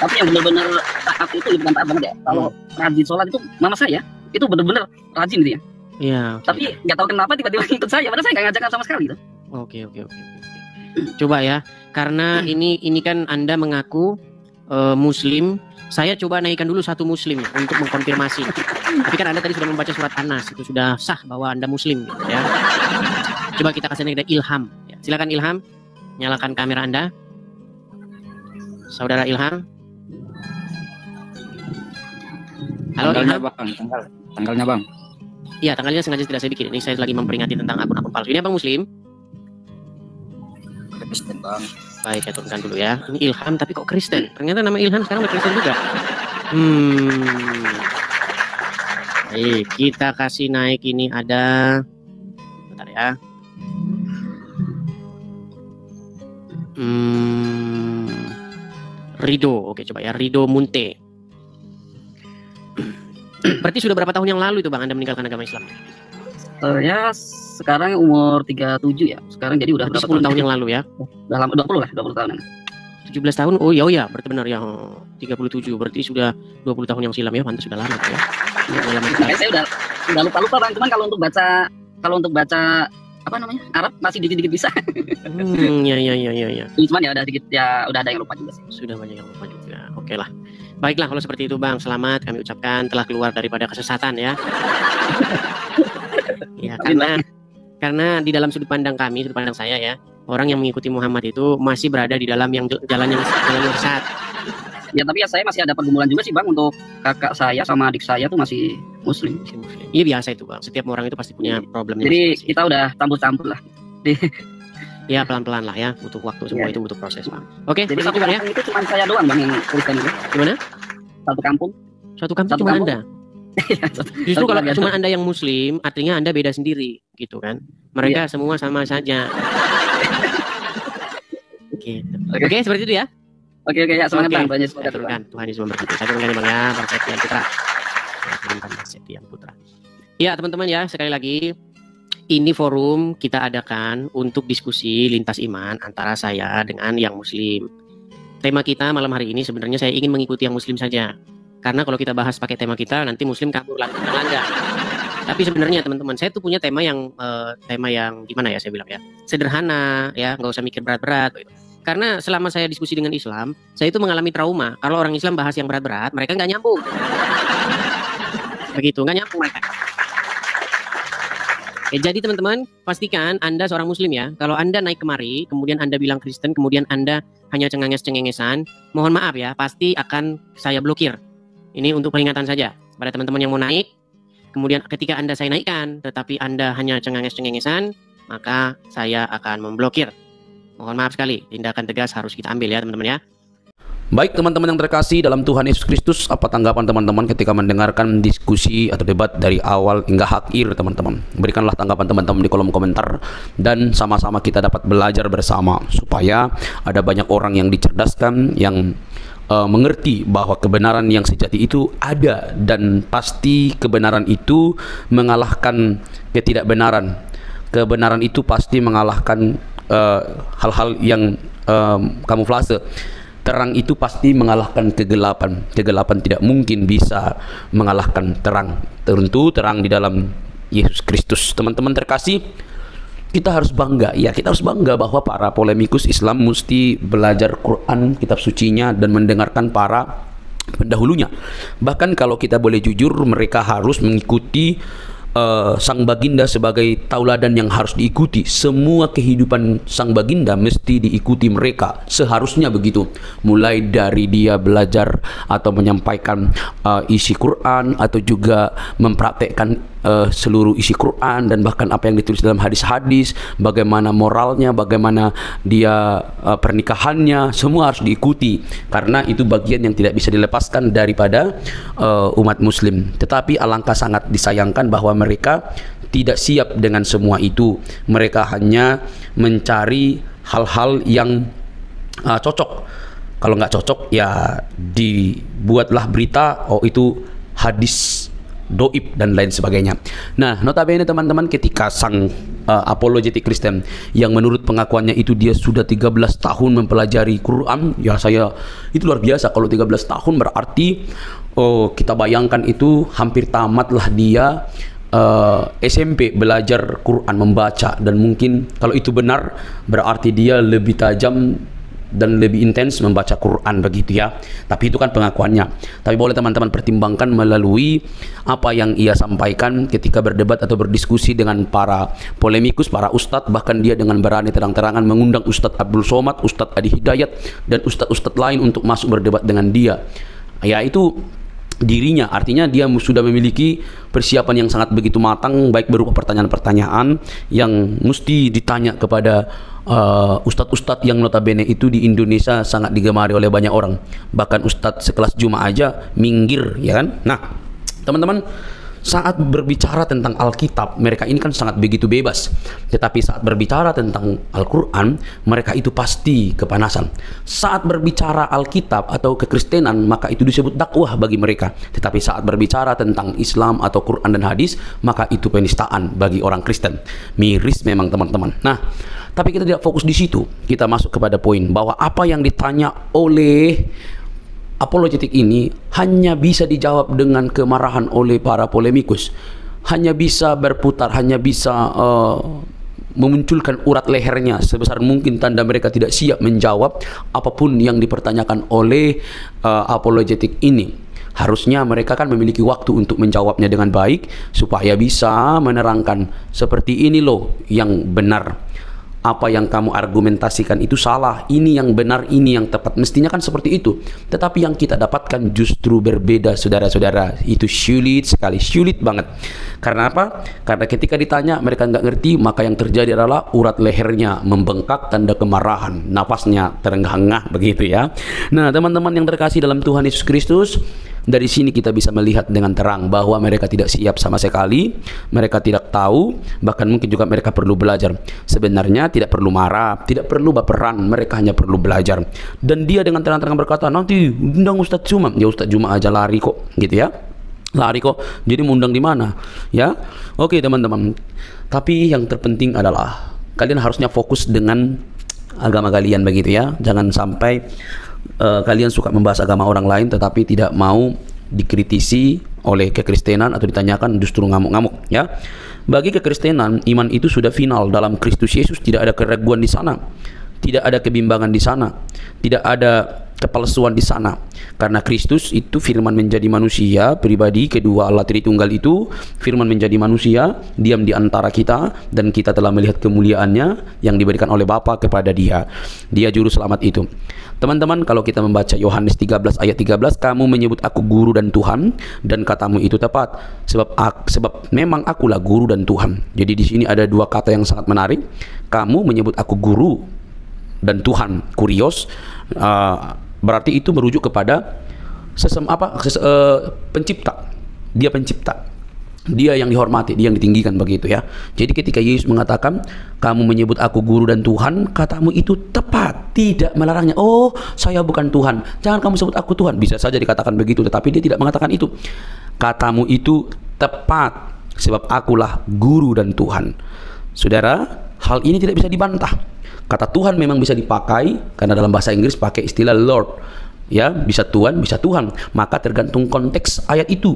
Tapi yang benar-benar taat itu bukan taat banget ya. Kalau rajin sholat itu mama saya itu benar-benar rajin gitu ya. Iya. Tapi nggak tahu kenapa tiba-tiba ikut saya, padahal saya nggak ngajak sama sekali gitu. Oke. Coba ya, karena ini kan Anda mengaku Muslim. Saya coba naikkan dulu satu Muslim untuk mengkonfirmasi. Tapi kan Anda tadi sudah membaca surat Anas, itu sudah sah bahwa Anda Muslim, gitu, ya. Coba kita kasih naik Ilham. Ya, silakan Ilham, nyalakan kamera Anda. Saudara Ilham. Halo tanggalnya, Ilham. Bang, tanggalnya Bang. Iya, tanggalnya sengaja tidak saya bikin. Ini saya lagi memperingati tentang akun-akun palsu. Ini Abang Muslim? Kristen, Bang. Baik, saya turunkan dulu ya. Ini Ilham tapi kok Kristen? Ternyata nama Ilham sekarang udah Kristen juga. Baik, kita kasih naik ini ada. Bentar ya. Rido, oke coba ya. Rido Munte. Berarti sudah berapa tahun yang lalu itu Bang Anda meninggalkan agama Islam? Saya sekarang umur 37 ya. Sekarang jadi udah berapa 10 tahun yang lalu ya? Udah lama, 20 lah, 20 tahun. 17 tahun. Oh iya, oh ya, berarti benar ya. 37 berarti sudah 20 tahun yang silam ya, pantas sudah lama ya. Saya udah lupa Bang, cuman kalau untuk baca apa namanya? Arab masih dikit-dikit bisa. Ya. Cuman ya udah ada yang lupa juga sih. Sudah banyak yang lupa juga. Oke lah. Baiklah kalau seperti itu Bang, selamat kami ucapkan telah keluar daripada kesesatan ya. Ya, karena di dalam sudut pandang kami, sudut pandang saya ya, orang yang mengikuti Muhammad itu masih berada di dalam jalan yang sesat. Ya tapi ya saya masih ada pergumulan juga sih Bang, untuk kakak saya sama adik saya tuh masih muslim. Iya biasa itu Bang, setiap orang itu pasti punya problemnya. Jadi kita udah campur-campur lah. Ya pelan-pelan lah ya, butuh waktu, semua itu butuh proses Bang. Oke, jadi satu Bang ya. Itu cuma saya doang Bang yang Kristen itu. Gimana? Satu kampung cuma Anda. Justru kalau cuma Anda yang muslim, artinya Anda beda sendiri gitu kan. Mereka semua sama saja. Oke, seperti itu ya. Oke ya, semangat Bang. Banyak semangat Tuhan. Tuhan Yesus memberkati. Saya turunkan Bang ya, Bang Septian Putra. Ya, teman-teman ya, sekali lagi ini forum kita adakan untuk diskusi lintas iman antara saya dengan yang muslim. Tema kita malam hari ini sebenarnya saya ingin mengikuti yang muslim saja. Karena kalau kita bahas pakai tema kita nanti muslim kabur langgar. Tapi sebenarnya teman-teman, saya tuh punya tema yang gimana ya saya bilang ya, sederhana ya, nggak usah mikir berat-berat gitu. Karena selama saya diskusi dengan Islam, saya itu mengalami trauma. Kalau orang Islam bahas yang berat-berat, mereka nggak nyambung. Begitu, nggak nyambung mereka. Jadi teman-teman, pastikan Anda seorang muslim ya. Kalau Anda naik kemari, kemudian Anda bilang Kristen, kemudian Anda hanya cengenges-cengengesan, mohon maaf ya, pasti akan saya blokir. Ini untuk peringatan saja pada teman-teman yang mau naik. Kemudian ketika Anda saya naikkan, tetapi Anda hanya cengenges-cengengesan, maka saya akan memblokir. Mohon maaf sekali, tindakan tegas harus kita ambil ya teman-teman ya. Baik teman-teman yang terkasih dalam Tuhan Yesus Kristus, apa tanggapan teman-teman ketika mendengarkan diskusi atau debat dari awal hingga akhir teman-teman? Berikanlah tanggapan teman-teman di kolom komentar dan sama-sama kita dapat belajar bersama supaya ada banyak orang yang dicerdaskan, yang mengerti bahwa kebenaran yang sejati itu ada dan pasti kebenaran itu mengalahkan ketidakbenaran. Kebenaran itu pasti mengalahkan hal-hal yang kamuflase. Terang itu pasti mengalahkan kegelapan. Kegelapan tidak mungkin bisa mengalahkan terang. Tentu terang di dalam Yesus Kristus. Teman-teman terkasih, kita harus bangga. Ya, kita harus bangga bahwa para polemikus Islam mesti belajar Quran, kitab sucinya, dan mendengarkan para pendahulunya. Bahkan kalau kita boleh jujur, mereka harus mengikuti sang baginda sebagai tauladan yang harus diikuti. Semua kehidupan sang baginda mesti diikuti mereka, seharusnya begitu. Mulai dari dia belajar atau menyampaikan isi Quran, atau juga mempraktekkan seluruh isi Quran, dan bahkan apa yang ditulis dalam hadis-hadis, bagaimana moralnya, bagaimana dia pernikahannya, semua harus diikuti karena itu bagian yang tidak bisa dilepaskan daripada umat muslim. Tetapi alangkah sangat disayangkan bahwa mereka tidak siap dengan semua itu. Mereka hanya mencari hal-hal yang cocok. Kalau nggak cocok ya dibuatlah berita, oh itu hadis doib dan lain sebagainya. Nah, notabene teman-teman, ketika sang apologetik Kristen yang menurut pengakuannya itu dia sudah 13 tahun mempelajari Quran, ya saya itu luar biasa. Kalau 13 tahun berarti kita bayangkan itu hampir tamatlah dia SMP belajar Quran, membaca, dan mungkin kalau itu benar berarti dia lebih tajam dan lebih intens membaca Quran begitu ya. Tapi itu kan pengakuannya. Tapi boleh teman-teman pertimbangkan melalui apa yang ia sampaikan ketika berdebat atau berdiskusi dengan para polemikus, para ustadz. Bahkan dia dengan berani terang-terangan mengundang Ustadz Abdul Somad, Ustadz Adi Hidayat, dan ustadz-ustadz lain untuk masuk berdebat dengan dia. Ya, itu dirinya, artinya dia sudah memiliki persiapan yang sangat begitu matang, baik berupa pertanyaan-pertanyaan yang mesti ditanya kepada ustadz-ustadz yang notabene itu di Indonesia sangat digemari oleh banyak orang. Bahkan ustadz sekelas Juma aja minggir, ya kan? Nah, teman-teman, Saat berbicara tentang Alkitab, mereka ini kan sangat begitu bebas. Tetapi saat berbicara tentang Al-Quran, mereka itu pasti kepanasan. Saat berbicara Alkitab atau kekristenan, maka itu disebut dakwah bagi mereka. Tetapi saat berbicara tentang Islam atau Quran dan hadis, maka itu penistaan bagi orang Kristen. Miris memang teman-teman. Nah, tapi kita tidak fokus di situ. Kita masuk kepada poin bahwa apa yang ditanya oleh apologetik ini hanya bisa dijawab dengan kemarahan oleh para polemikus, hanya bisa berputar, hanya bisa memunculkan urat lehernya sebesar mungkin, tanda mereka tidak siap menjawab apapun yang dipertanyakan oleh apologetik ini. Harusnya mereka kan memiliki waktu untuk menjawabnya dengan baik supaya bisa menerangkan seperti ini loh yang benar. Apa yang kamu argumentasikan itu salah, ini yang benar, ini yang tepat. Mestinya kan seperti itu. Tetapi yang kita dapatkan justru berbeda, saudara-saudara. Itu sulit sekali, sulit banget. Karena apa? Karena ketika ditanya mereka nggak ngerti, maka yang terjadi adalah urat lehernya membengkak, tanda kemarahan, napasnya terengah-engah begitu ya. Nah, teman-teman yang terkasih dalam Tuhan Yesus Kristus, dari sini kita bisa melihat dengan terang bahwa mereka tidak siap sama sekali, mereka tidak tahu, bahkan mungkin juga mereka perlu belajar. Sebenarnya tidak perlu marah, tidak perlu baperan, mereka hanya perlu belajar. Dan dia dengan terang-terang berkata, nanti undang Ustadz Juma. Ya Ustadz Juma aja lari kok, gitu ya. Lari kok, jadi mau undang di mana? Ya, oke teman-teman. Tapi yang terpenting adalah kalian harusnya fokus dengan agama kalian begitu ya. Jangan sampai kalian suka membahas agama orang lain tetapi tidak mau dikritisi oleh kekristenan atau ditanyakan justru ngamuk-ngamuk ya. Bagi kekristenan, iman itu sudah final dalam Kristus Yesus, tidak ada keraguan di sana, tidak ada kebimbangan di sana, tidak ada kepalsuan di sana. Karena Kristus itu firman menjadi manusia, pribadi kedua Allah Tritunggal itu firman menjadi manusia, diam di antara kita, dan kita telah melihat kemuliaannya yang diberikan oleh Bapa kepada dia. Dia juru selamat itu. Teman-teman, kalau kita membaca Yohanes 13 ayat 13, kamu menyebut aku guru dan Tuhan, dan katamu itu tepat, sebab memang akulah guru dan Tuhan. Jadi di sini ada dua kata yang sangat menarik. Kamu menyebut aku guru dan Tuhan, kurios, berarti itu merujuk kepada pencipta. Dia pencipta, dia yang dihormati, dia yang ditinggikan begitu ya. Jadi ketika Yesus mengatakan kamu menyebut aku guru dan Tuhan, katamu itu tepat, tidak melarangnya. Oh, saya bukan Tuhan, jangan kamu sebut aku Tuhan. Bisa saja dikatakan begitu, tetapi dia tidak mengatakan itu. Katamu itu tepat, sebab akulah guru dan Tuhan. Saudara, hal ini tidak bisa dibantah. Kata Tuhan memang bisa dipakai, karena dalam bahasa Inggris pakai istilah Lord ya, bisa Tuhan, bisa Tuhan. Maka tergantung konteks ayat itu.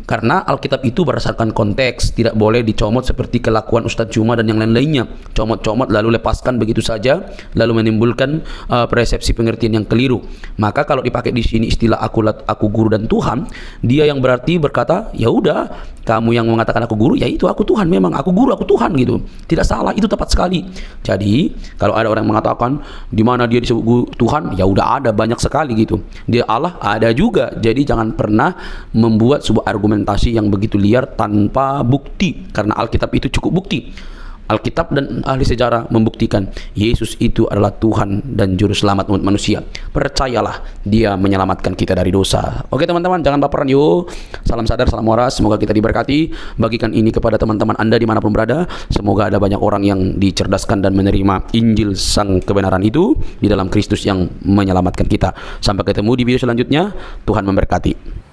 Karena Alkitab itu berdasarkan konteks, tidak boleh dicomot seperti kelakuan Ustadz Juma dan yang lain-lainnya. Comot-comot lalu lepaskan begitu saja, lalu menimbulkan persepsi pengertian yang keliru. Maka kalau dipakai di sini istilah aku guru dan Tuhan, dia yang berarti berkata, ya udah, kamu yang mengatakan aku guru, ya itu aku Tuhan, memang aku guru, aku Tuhan gitu. Tidak salah, itu tepat sekali. Jadi kalau ada orang yang mengatakan di mana dia disebut guru Tuhan, ya udah ada banyak sekali gitu. Dia Allah ada juga. Jadi jangan pernah membuat sebuah argumentasi yang begitu liar tanpa bukti, karena Alkitab itu cukup bukti. Alkitab dan ahli sejarah membuktikan Yesus itu adalah Tuhan dan juru selamat umat manusia. Percayalah, dia menyelamatkan kita dari dosa. Oke teman-teman, jangan baperan yuk. Salam sadar, salam waras, semoga kita diberkati. Bagikan ini kepada teman-teman Anda dimanapun berada. Semoga ada banyak orang yang dicerdaskan dan menerima Injil sang kebenaran itu di dalam Kristus yang menyelamatkan kita. Sampai ketemu di video selanjutnya. Tuhan memberkati.